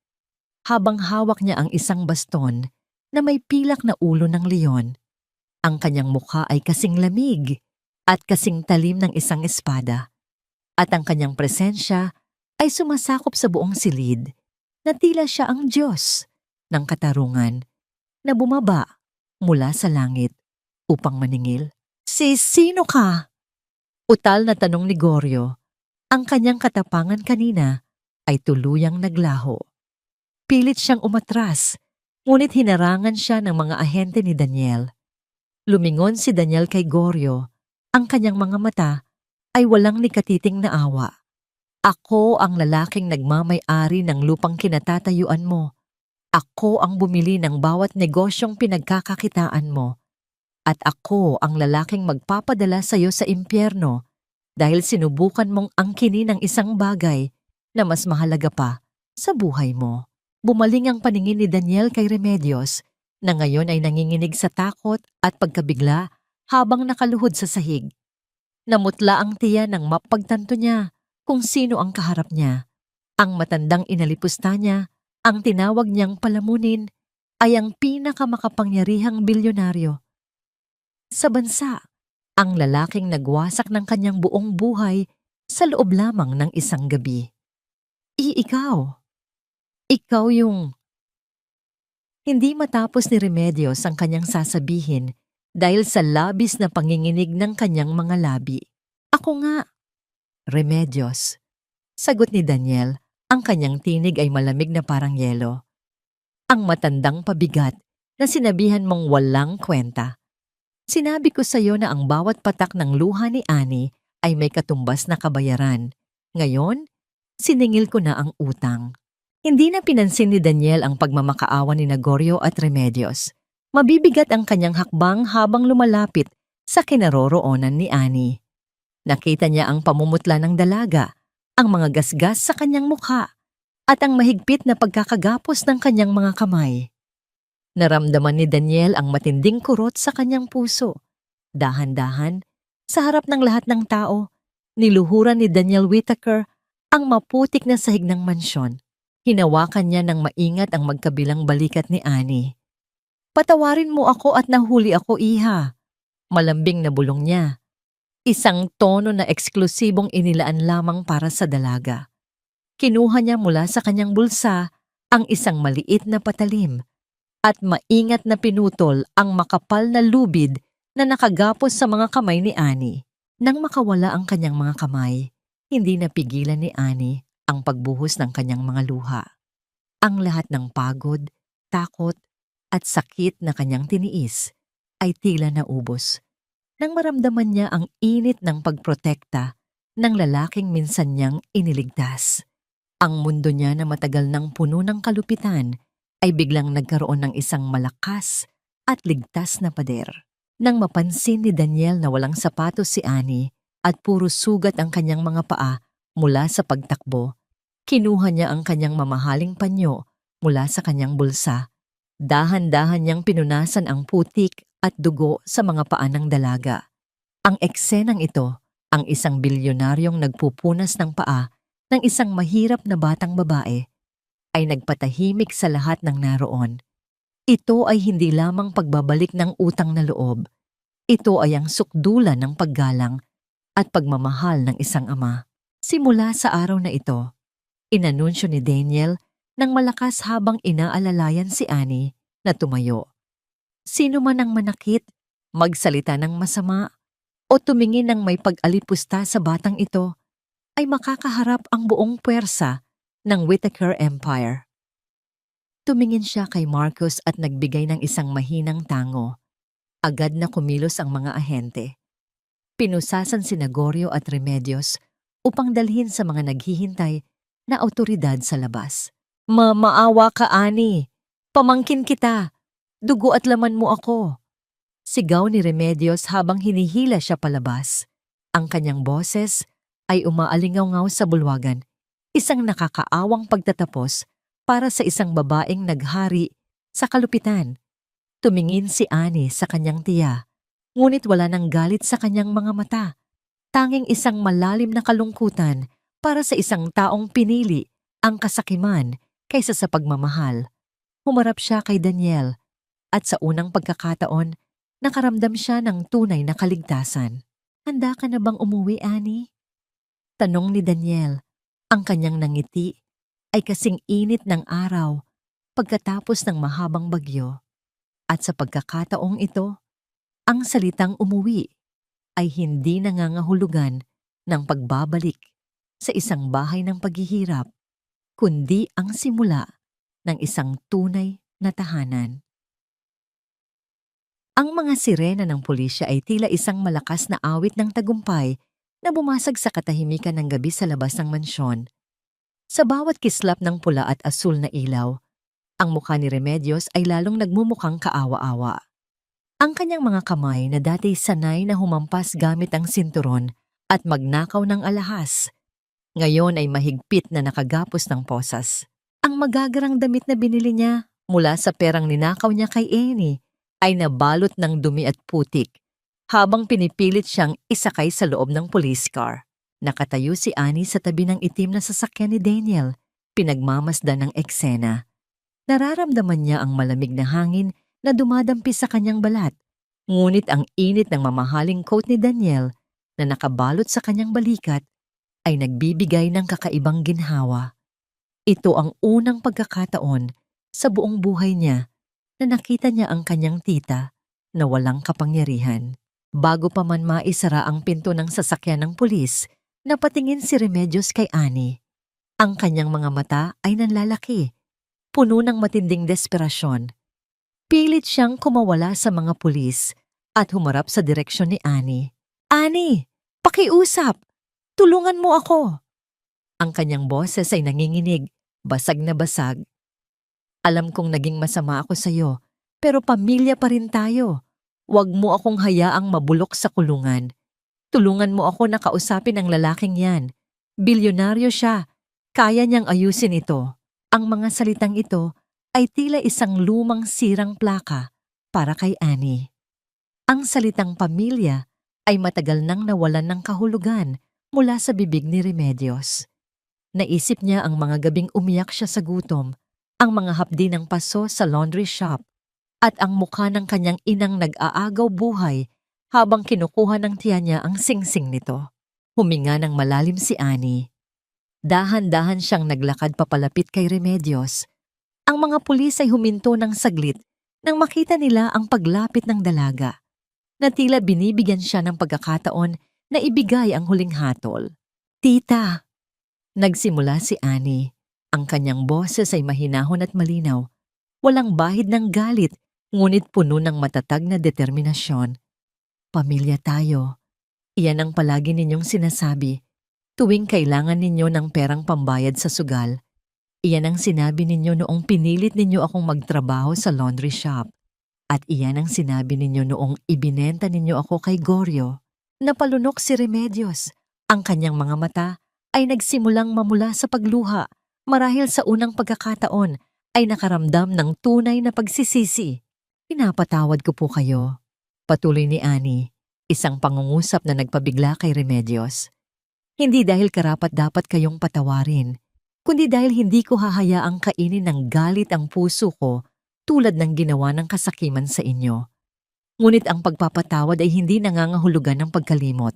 habang hawak niya ang isang baston na may pilak na ulo ng leon. Ang kanyang mukha ay kasing lamig at kasing talim ng isang espada, at ang kanyang presensya ay sumasakop sa buong silid na tila siya ang Diyos ng katarungan na bumaba mula sa langit upang maningil. Sino ka? Utal na tanong ni Goryo. Ang kanyang katapangan kanina ay tuluyang naglaho. Pilit siyang umatras, ngunit hinarangan siya ng mga ahente ni Daniel. Lumingon si Daniel kay Goryo. Ang kanyang mga mata ay walang nikatiting na awa. Ako ang lalaking nagmamay-ari ng lupang kinatatayuan mo. Ako ang bumili ng bawat negosyong pinagkakakitaan mo. At ako ang lalaking magpapadala sa iyo sa impyerno dahil sinubukan mong angkinin ng isang bagay na mas mahalaga pa sa buhay mo. Bumaling ang paningin ni Daniel kay Remedios na ngayon ay nanginginig sa takot at pagkabigla habang nakaluhod sa sahig. Namutla ang tiya nang mapagtanto niya kung sino ang kaharap niya. Ang matandang inalipusta niya, ang tinawag niyang palamunin, ay ang pinakamakapangyarihang bilyonaryo sa bansa, ang lalaking nagwasak ng kanyang buong buhay sa loob lamang ng isang gabi. Ikaw yung... Hindi matapos ni Remedios ang kanyang sasabihin dahil sa labis na panginginig ng kanyang mga labi. Ako nga. Remedios. Sagot ni Daniel, ang kanyang tinig ay malamig na parang yelo. Ang matandang pabigat na sinabihan mong walang kwenta. Sinabi ko sa iyo na ang bawat patak ng luha ni Annie ay may katumbas na kabayaran. Ngayon, siningil ko na ang utang. Hindi na pinansin ni Daniel ang pagmamakaawa ni Goryo at Remedios. Mabibigat ang kanyang hakbang habang lumalapit sa kinaroroonan ni Annie. Nakita niya ang pamumutla ng dalaga, ang mga gasgas sa kanyang mukha, at ang mahigpit na pagkakagapos ng kanyang mga kamay. Naramdaman ni Daniel ang matinding kurot sa kanyang puso. Dahan-dahan, sa harap ng lahat ng tao, niluhuran ni Daniel Whittaker ang maputik na sahig ng mansyon. Hinawakan niya ng maingat ang magkabilang balikat ni Annie. Patawarin mo ako at nahuli ako, iha. Malambing na bulong niya. Isang tono na eksklusibong inilaan lamang para sa dalaga. Kinuha niya mula sa kanyang bulsa ang isang maliit na patalim at maingat na pinutol ang makapal na lubid na nakagapos sa mga kamay ni Annie. Nang makawala ang kanyang mga kamay, hindi napigilan ni Annie ang pagbuhos ng kanyang mga luha. Ang lahat ng pagod, takot, at sakit na kanyang tiniis ay tila naubos nang maramdaman niya ang init ng pagprotekta ng lalaking minsan niyang iniligtas. Ang mundo niya na matagal nang puno ng kalupitan ay biglang nagkaroon ng isang malakas at ligtas na pader. Nang mapansin ni Daniel na walang sapatos si Annie at puro sugat ang kanyang mga paa mula sa pagtakbo, kinuha niya ang kanyang mamahaling panyo mula sa kanyang bulsa. Dahan-dahan niyang pinunasan ang putik at dugo sa mga paa ng dalaga. Ang eksenang ito, ang isang bilyonaryong nagpupunas ng paa ng isang mahirap na batang babae, ay nagpatahimik sa lahat ng naroon. Ito ay hindi lamang pagbabalik ng utang na loob. Ito ay ang sukdulan ng paggalang at pagmamahal ng isang ama. Simula sa araw na ito, inanunsyo ni Daniel nang malakas habang inaalalayan si Annie na tumayo. Sino man ang manakit, magsalita ng masama, o tumingin ng may pag-alipusta sa batang ito, ay makakaharap ang buong puwersa ng Whittaker Empire. Tumingin siya kay Marcus at nagbigay ng isang mahinang tango. Agad na kumilos ang mga ahente. Pinusasan si Gregorio at Remedios upang dalhin sa mga naghihintay na awtoridad sa labas. Maawa ka, Annie. Pamangkin kita. Dugo at laman mo ako. Sigaw ni Remedios habang hinihila siya palabas. Ang kanyang boses ay umaalingaw-ngaw sa bulwagan, isang nakakaawang pagtatapos para sa isang babaeng naghari sa kalupitan. Tumingin si Annie sa kanyang tiya, ngunit wala nang galit sa kanyang mga mata. Tanging isang malalim na kalungkutan para sa isang taong pinili ang kasakiman kaysa sa pagmamahal. Humarap siya kay Daniel at sa unang pagkakataon, nakaramdam siya ng tunay na kaligtasan. Handa ka na bang umuwi, Annie? Tanong ni Daniel. Ang kanyang nangiti ay kasing init ng araw pagkatapos ng mahabang bagyo. At sa pagkakataong ito, ang salitang umuwi ay hindi nangangahulugan ng pagbabalik sa isang bahay ng paghihirap, kundi ang simula ng isang tunay na tahanan. Ang mga sirena ng pulisya ay tila isang malakas na awit ng tagumpay na bumasag sa katahimikan ng gabi sa labas ng mansyon. Sa bawat kislap ng pula at asul na ilaw, ang mukha ni Remedios ay lalong nagmumukhang kaawa-awa. Ang kanyang mga kamay na dati sanay na humampas gamit ang sinturon at magnakaw ng alahas, ngayon ay mahigpit na nakagapos ng posas. Ang magagarang damit na binili niya mula sa perang ninakaw niya kay Annie ay nabalot ng dumi at putik habang pinipilit siyang isakay sa loob ng police car. Nakatayo si Annie sa tabi ng itim na sasakyan ni Daniel, pinagmamasdan ng eksena. Nararamdaman niya ang malamig na hangin na dumadampi sa kanyang balat, ngunit ang init ng mamahaling coat ni Daniel na nakabalot sa kanyang balikat ay nagbibigay ng kakaibang ginhawa. Ito ang unang pagkakataon sa buong buhay niya na nakita niya ang kanyang tita na walang kapangyarihan. Bago pa man maisara ang pinto ng sasakyan ng pulis, napatingin si Remedios kay Annie. Ang kanyang mga mata ay nanlalaki, puno ng matinding desperasyon. Pilit siyang kumawala sa mga pulis at humarap sa direksyon ni Annie. Annie, pakiusap! Tulungan mo ako! Ang kanyang boses ay nanginginig, basag na basag. Alam kong naging masama ako sa iyo, pero pamilya pa rin tayo. Huwag mo akong hayaang mabulok sa kulungan. Tulungan mo ako na kausapin ang lalaking yan. Bilyonaryo siya. Kaya niyang ayusin ito. Ang mga salitang ito ay tila isang lumang sirang plaka para kay Annie. Ang salitang pamilya ay matagal nang nawalan ng kahulugan mula sa bibig ni Remedios. Naisip niya ang mga gabing umiyak siya sa gutom, ang mga hapdi ng paso sa laundry shop, at ang mukha ng kanyang inang nag-aagaw buhay habang kinukuha ng tiya niya ang singsing nito. Huminga ng malalim si Annie. Dahan-dahan siyang naglakad papalapit kay Remedios. Ang mga pulis ay huminto ng saglit nang makita nila ang paglapit ng dalaga. na tila binibigyan siya ng pagkakataon na ibigay ang huling hatol. Tita! Nagsimula si Annie. Ang kanyang boses ay mahinahon at malinaw. Walang bahid ng galit, ngunit puno ng matatag na determinasyon. Pamilya tayo. Iyan ang palagi ninyong sinasabi. Tuwing kailangan ninyo ng perang pambayad sa sugal, iyan ang sinabi ninyo noong pinilit ninyo akong magtrabaho sa laundry shop. At iyan ang sinabi ninyo noong ibinenta ninyo ako kay Goryo. Napalunok si Remedios. Ang kanyang mga mata ay nagsimulang mamula sa pagluha marahil sa unang pagkakataon ay nakaramdam ng tunay na pagsisisi. Pinapatawad ko po kayo. Patuloy ni Annie, isang pangungusap na nagpabigla kay Remedios. Hindi dahil karapat-dapat kayong patawarin, kundi dahil hindi ko hahayaang kainin ng galit ang puso ko tulad ng ginawa ng kasakiman sa inyo. Ngunit ang pagpapatawad ay hindi nangangahulugan ng pagkalimot.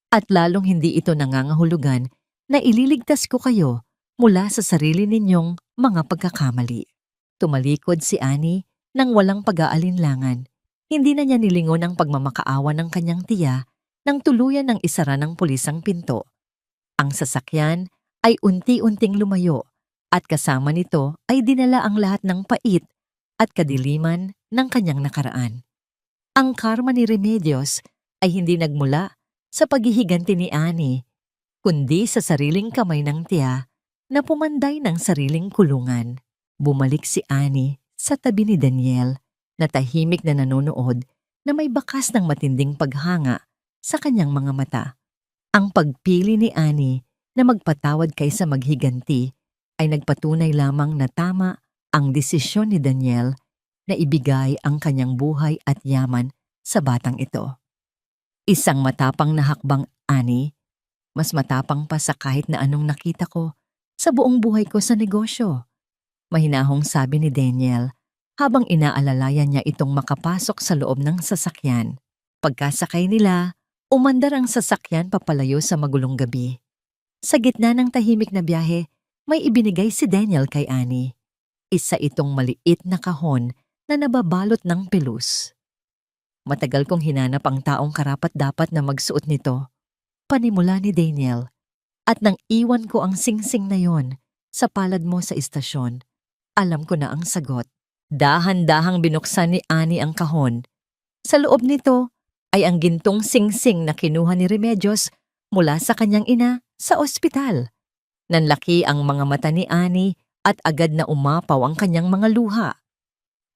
At lalong hindi ito nangangahulugan na ililigtas ko kayo mula sa sarili ninyong mga pagkakamali. Tumalikod si Annie nang walang pag-aalinlangan. Hindi na niya nilingon ang pagmamakaawa ng kanyang tiya nang tuluyan ng isara ng pulis ang pinto. Ang sasakyan ay unti-unting lumayo at kasama nito ay dinala ang lahat ng pait at kadiliman ng kanyang nakaraan. Ang karma ni Remedios ay hindi nagmula sa paghihiganti ni Annie, kundi sa sariling kamay ng tiya na pumanday ng sariling kulungan. Bumalik si Annie sa tabi ni Daniel na tahimik na nanonood na may bakas ng matinding paghanga sa kanyang mga mata. Ang pagpili ni Annie na magpatawad kaysa maghiganti ay nagpatunay lamang na tama ang desisyon ni Daniel na ibigay ang kanyang buhay at yaman sa batang ito. Isang matapang na hakbang, Annie. Mas matapang pa sa kahit na anong nakita ko sa buong buhay ko sa negosyo. Mahinahong sabi ni Daniel habang inaalalayan niya itong makapasok sa loob ng sasakyan. Pagkasakay nila, umandar ang sasakyan papalayo sa magulong gabi. Sa gitna ng tahimik na biyahe, may ibinigay si Daniel kay Annie. Isa itong maliit na kahon na nababalot ng pelus. Matagal kong hinanap ang taong karapat-dapat na magsuot nito. Panimula ni Daniel. At nang iwan ko ang singsing na yon sa palad mo sa istasyon, alam ko na ang sagot. Dahan-dahang binuksan ni Annie ang kahon. Sa loob nito ay ang gintong singsing na kinuha ni Remedios mula sa kanyang ina sa ospital. Nanlaki ang mga mata ni Annie at agad na umapaw ang kanyang mga luha.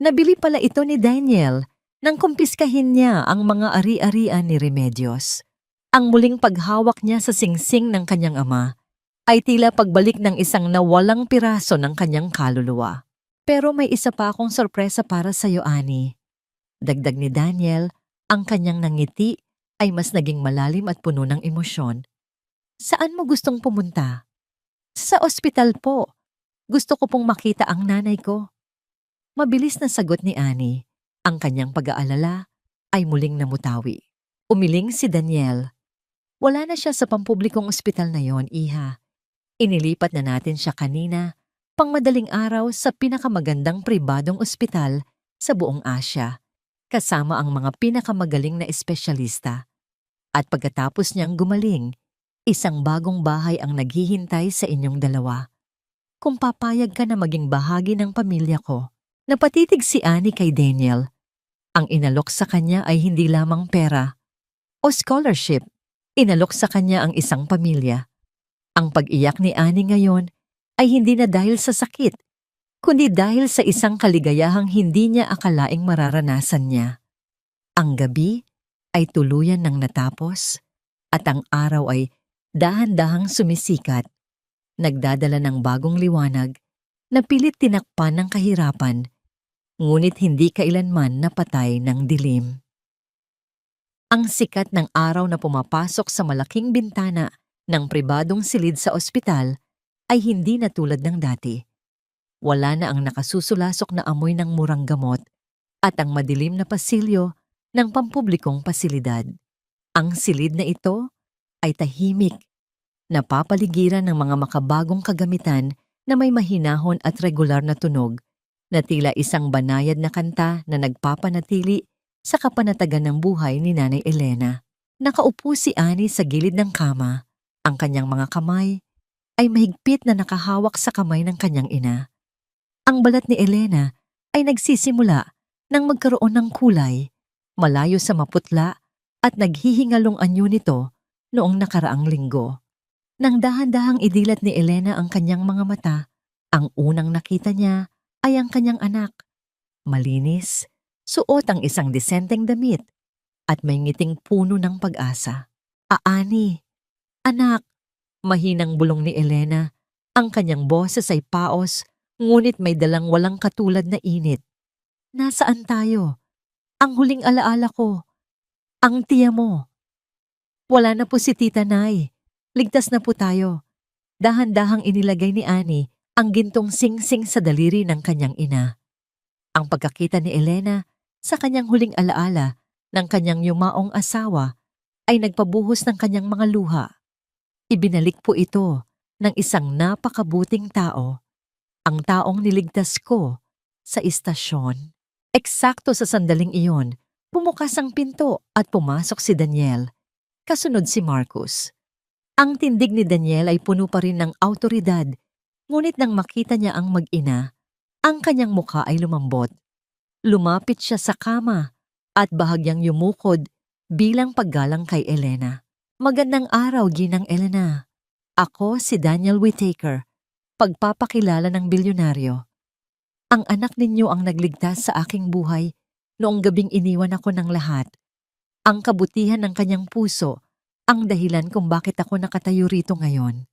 Nabili pala ito ni Daniel nang kumpiskahin niya ang mga ari-arian ni Remedios. Ang muling paghawak niya sa singsing ng kanyang ama ay tila pagbalik ng isang nawalang piraso ng kanyang kaluluwa. Pero may isa pa akong sorpresa para sa iyo, Annie. Dagdag ni Daniel, ang kanyang nangiti ay mas naging malalim at puno ng emosyon. Saan mo gustong pumunta? Sa ospital po. Gusto ko pong makita ang nanay ko. Mabilis na sagot ni Annie. Ang kanyang pag-aalala ay muling namutawi. Umiling si Daniel. Wala na siya sa pampublikong ospital na yon, iha. Inilipat na natin siya kanina, pang madaling araw sa pinakamagandang pribadong ospital sa buong Asya, kasama ang mga pinakamagaling na espesyalista. At pagkatapos niyang gumaling, isang bagong bahay ang naghihintay sa inyong dalawa. Kung papayag ka na maging bahagi ng pamilya ko. Napatitig si Annie kay Daniel. Ang inalok sa kanya ay hindi lamang pera o scholarship. Inalok sa kanya ang isang pamilya. Ang pag-iyak ni Annie ngayon ay hindi na dahil sa sakit, kundi dahil sa isang kaligayahang hindi niya akalaing mararanasan niya. Ang gabi ay tuluyan ng natapos at ang araw ay dahan-dahang sumisikat. Nagdadala ng bagong liwanag na pilit tinakpan ng kahirapan, ngunit hindi kailanman napatay ng dilim. Ang sikat ng araw na pumapasok sa malaking bintana ng pribadong silid sa ospital ay hindi na tulad ng dati. Wala na ang nakasusulasok na amoy ng murang gamot at ang madilim na pasilyo ng pampublikong pasilidad. Ang silid na ito ay tahimik, napapaligiran ng mga makabagong kagamitan na may mahinahon at regular na tunog na tila isang banayad na kanta na nagpapanatili sa kapanatagan ng buhay ni Nanay Elena. Nakaupo si Annie sa gilid ng kama. Ang kanyang mga kamay ay mahigpit na nakahawak sa kamay ng kanyang ina. Ang balat ni Elena ay nagsisimula nang magkaroon ng kulay, malayo sa maputla at naghihingalong anyo nito noong nakaraang linggo. Nang dahan-dahang idilat ni Elena ang kanyang mga mata, ang unang nakita niya ay ang kanyang anak. Malinis, suot ang isang disenteng damit at may ngiting puno ng pag-asa. Ani, anak, mahinang bulong ni Elena. Ang kanyang boses ay paos, ngunit may dalang walang katulad na init. Nasaan tayo? Ang huling alaala ko. Ang tiya mo. Wala na po si Tita Nay. Ligtas na po tayo. Dahan-dahang inilagay ni Annie ang gintong sing-sing sa daliri ng kanyang ina. Ang pagkakita ni Elena sa kanyang huling alaala ng kanyang yumaong asawa ay nagpabuhos ng kanyang mga luha. Ibinalik po ito ng isang napakabuting tao, ang taong niligtas ko sa istasyon. Eksakto sa sandaling iyon, bumukas ang pinto at pumasok si Daniel. Kasunod si Marcus. Ang tindig ni Daniel ay puno pa rin ng awtoridad, ngunit nang makita niya ang mag-ina, ang kanyang mukha ay lumambot. Lumapit siya sa kama at bahagyang yumukod bilang paggalang kay Elena. Magandang araw, Ginang Elena. Ako si Daniel Whittaker, pagpapakilala ng bilyonaryo. Ang anak ninyo ang nagligtas sa aking buhay noong gabing iniwan ako ng lahat. Ang kabutihan ng kanyang puso ang dahilan kung bakit ako nakatayo rito ngayon.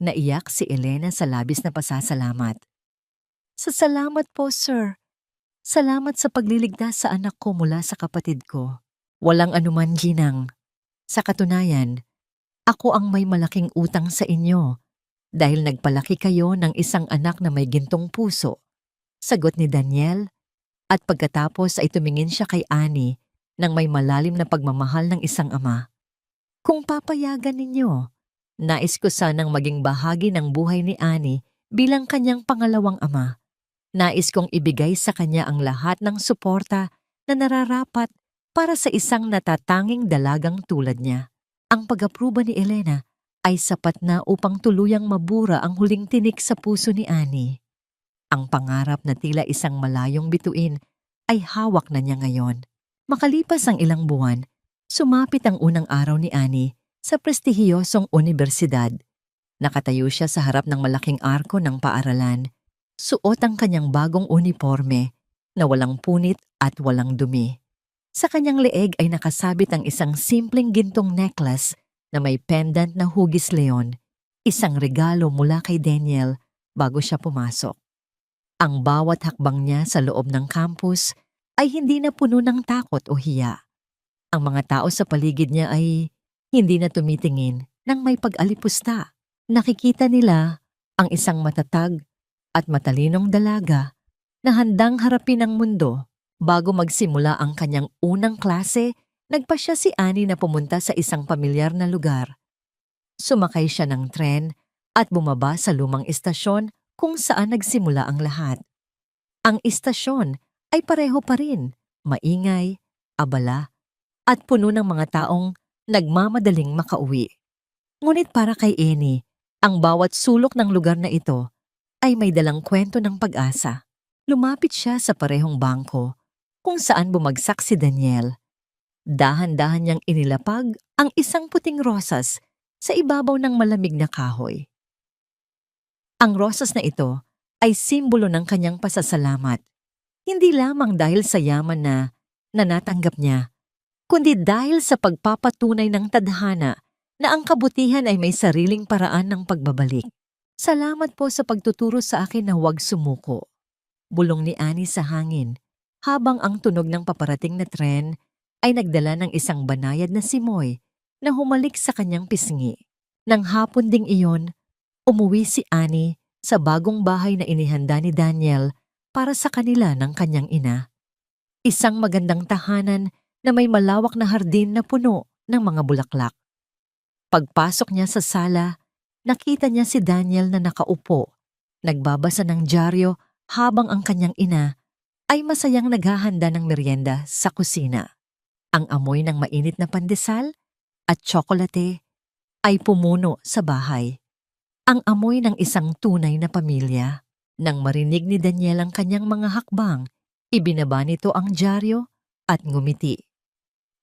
Naiyak si Elena sa labis na pasasalamat. Salamat po, sir. Salamat sa pagliligtas sa anak ko mula sa kapatid ko. Walang anuman, Ginang. Sa katunayan, ako ang may malaking utang sa inyo dahil nagpalaki kayo ng isang anak na may gintong puso. Sagot ni Daniel, at pagkatapos ay tumingin siya kay Annie nang may malalim na pagmamahal ng isang ama. Kung papayagan ninyo, nais ko sanang maging bahagi ng buhay ni Annie bilang kanyang pangalawang ama. Nais kong ibigay sa kanya ang lahat ng suporta na nararapat para sa isang natatanging dalagang tulad niya. Ang pag-apruba ni Elena ay sapat na upang tuluyang mabura ang huling tinik sa puso ni Annie. Ang pangarap na tila isang malayong bituin ay hawak na niya ngayon. Makalipas ang ilang buwan, sumapit ang unang araw ni Annie sa prestihiyosong unibersidad. Nakatayo siya sa harap ng malaking arko ng paaralan. Suot ang kanyang bagong uniforme na walang punit at walang dumi. Sa kanyang leeg ay nakasabit ang isang simpleng gintong necklace na may pendant na hugis leon, isang regalo mula kay Daniel bago siya pumasok. Ang bawat hakbang niya sa loob ng campus ay hindi na puno ng takot o hiya. Ang mga tao sa paligid niya ay hindi na tumitingin nang may pag-alipusta. Nakikita nila ang isang matatag at matalinong dalaga na handang harapin ang mundo. Bago magsimula ang kanyang unang klase, nagpasya si Annie na pumunta sa isang pamilyar na lugar. Sumakay siya ng tren at bumaba sa lumang istasyon kung saan nagsimula ang lahat. Ang istasyon ay pareho pa rin, maingay, abala, at puno ng mga taong nagmamadaling makauwi. Ngunit para kay Annie, ang bawat sulok ng lugar na ito ay may dalang kwento ng pag-asa. Lumapit siya sa parehong bangko kung saan bumagsak si Daniel. Dahan-dahan niyang inilapag ang isang puting rosas sa ibabaw ng malamig na kahoy. Ang rosas na ito ay simbolo ng kanyang pasasalamat, hindi lamang dahil sa yaman na natanggap niya, kundi dahil sa pagpapatunay ng tadhana na ang kabutihan ay may sariling paraan ng pagbabalik. Salamat po sa pagtuturo sa akin na huwag sumuko. Bulong ni Annie sa hangin, habang ang tunog ng paparating na tren ay nagdala ng isang banayad na simoy na humalik sa kanyang pisngi. Nang hapon ding iyon, umuwi si Annie sa bagong bahay na inihanda ni Daniel para sa kanila ng kanyang ina. Isang magandang tahanan na may malawak na hardin na puno ng mga bulaklak. Pagpasok niya sa sala, nakita niya si Daniel na nakaupo, nagbabasa ng dyaryo habang ang kanyang ina ay masayang naghahanda ng merienda sa kusina. Ang amoy ng mainit na pandesal at tsokolate ay pumuno sa bahay. Ang amoy ng isang tunay na pamilya. Nang marinig ni Daniel ang kanyang mga hakbang, ibinaba nito ang dyaryo at ngumiti.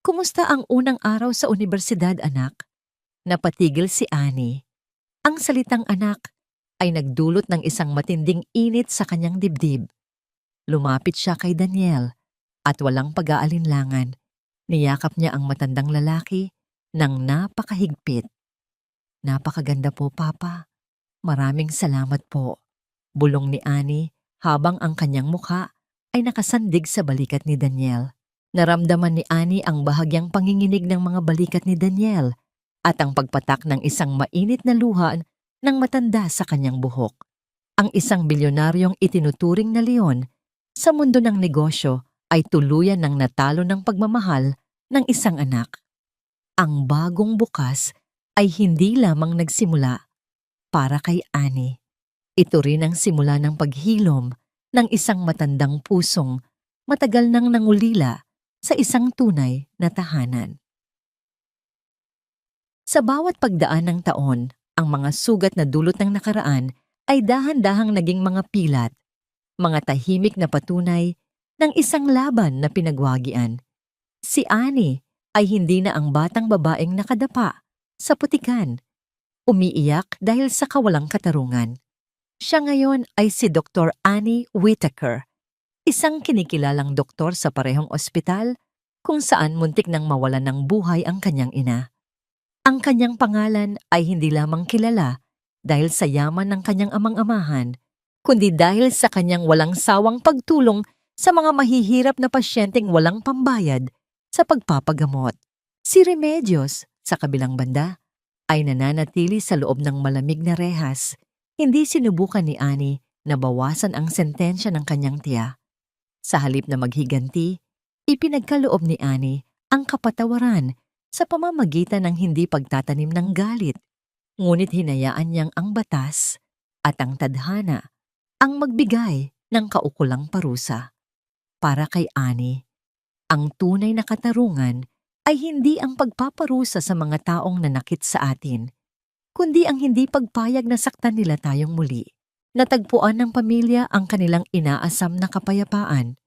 Kumusta ang unang araw sa unibersidad, anak? Napatigil si Annie. Ang salitang anak ay nagdulot ng isang matinding init sa kanyang dibdib. Lumapit siya kay Daniel at walang pag-aalinlangan. Niyakap niya ang matandang lalaki ng napakahigpit. Napakaganda po, Papa. Maraming salamat po. Bulong ni Annie habang ang kanyang mukha ay nakasandig sa balikat ni Daniel. Naramdaman ni Annie ang bahagyang panginginig ng mga balikat ni Daniel at ang pagpatak ng isang mainit na luha ng matanda sa kanyang buhok. Ang isang bilyonaryong itinuturing na leon sa mundo ng negosyo ay tuluyan ng natalo ng pagmamahal ng isang anak. Ang bagong bukas ay hindi lamang nagsimula para kay Annie. Ito rin ang simula ng paghilom ng isang matandang pusong matagal nang nangulila sa isang tunay na tahanan. Sa bawat pagdaan ng taon, ang mga sugat na dulot ng nakaraan ay dahan-dahang naging mga pilat, mga tahimik na patunay ng isang laban na pinagwagian. Si Annie ay hindi na ang batang babaeng nakadapa sa putikan, umiiyak dahil sa kawalang katarungan. Siya ngayon ay si Dr. Annie Whitaker, isang kinikilalang doktor sa parehong ospital kung saan muntik nang mawalan ng buhay ang kanyang ina. Ang kanyang pangalan ay hindi lamang kilala dahil sa yaman ng kanyang amang-amahan, kundi dahil sa kanyang walang sawang pagtulong sa mga mahihirap na pasyenteng walang pambayad sa pagpapagamot. Si Remedios, sa kabilang banda, ay nananatili sa loob ng malamig na rehas. Hindi sinubukan ni Annie na bawasan ang sentensya ng kanyang tiya. Sa halip na maghiganti, ipinagkaloob ni Annie ang kapatawaran sa pamamagitan ng hindi pagtatanim ng galit. Ngunit hinayaan niyang ang batas at ang tadhana ang magbigay ng kaukulang parusa. Para kay Annie, ang tunay na katarungan ay hindi ang pagpaparusa sa mga taong nanakit sa atin, kundi ang hindi pagpayag na saktan nila tayong muli. Natagpuan ng pamilya ang kanilang inaasam na kapayapaan.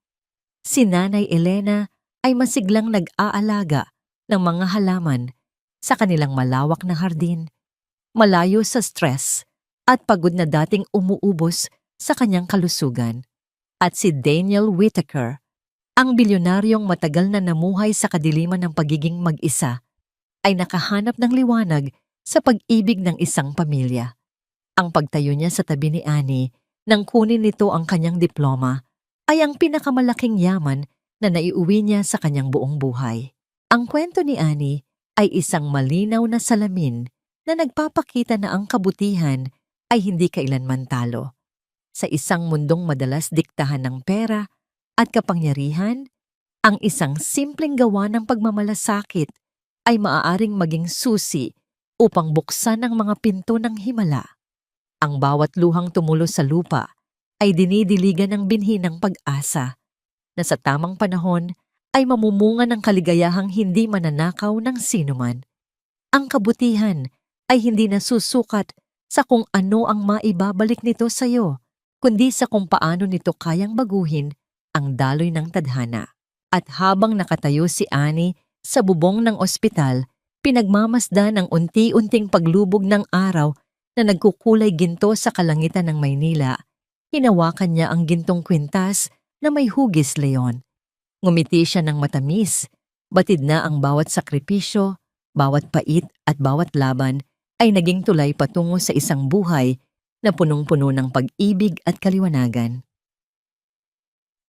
Si Nanay Elena ay masiglang nag-aalaga ng mga halaman sa kanilang malawak na hardin, malayo sa stress at pagod na dating umuubos sa kanyang kalusugan. At si Daniel Whitaker, ang bilyonaryong matagal na namuhay sa kadiliman ng pagiging mag-isa, ay nakahanap ng liwanag sa pag-ibig ng isang pamilya. Ang pagtayo niya sa tabi ni Annie nang kunin nito ang kanyang diploma ay ang pinakamalaking yaman na naiuwi niya sa kanyang buong buhay. Ang kwento ni Annie ay isang malinaw na salamin na nagpapakita na ang kabutihan ay hindi kailanman talo. Sa isang mundong madalas diktahan ng pera at kapangyarihan, ang isang simpleng gawa ng pagmamalasakit ay maaaring maging susi upang buksan ang mga pinto ng himala. Ang bawat luhang tumulo sa lupa ay dinidiligan ng binhi ng pag-asa na sa tamang panahon ay mamumunga ng kaligayahang hindi mananakaw ng sinuman. Ang kabutihan ay hindi nasusukat sa kung ano ang maibabalik nito sa iyo, kundi sa kung paano nito kayang baguhin ang daloy ng tadhana. At habang nakatayo si Annie sa bubong ng ospital, pinagmamasdan ang unti-unting paglubog ng araw na nagkukulay ginto sa kalangitan ng Maynila. Hinawakan niya ang gintong kwintas na may hugis leon. Ngumiti siya ng matamis, batid na ang bawat sakripisyo, bawat pait at bawat laban ay naging tulay patungo sa isang buhay na punong-puno ng pag-ibig at kaliwanagan.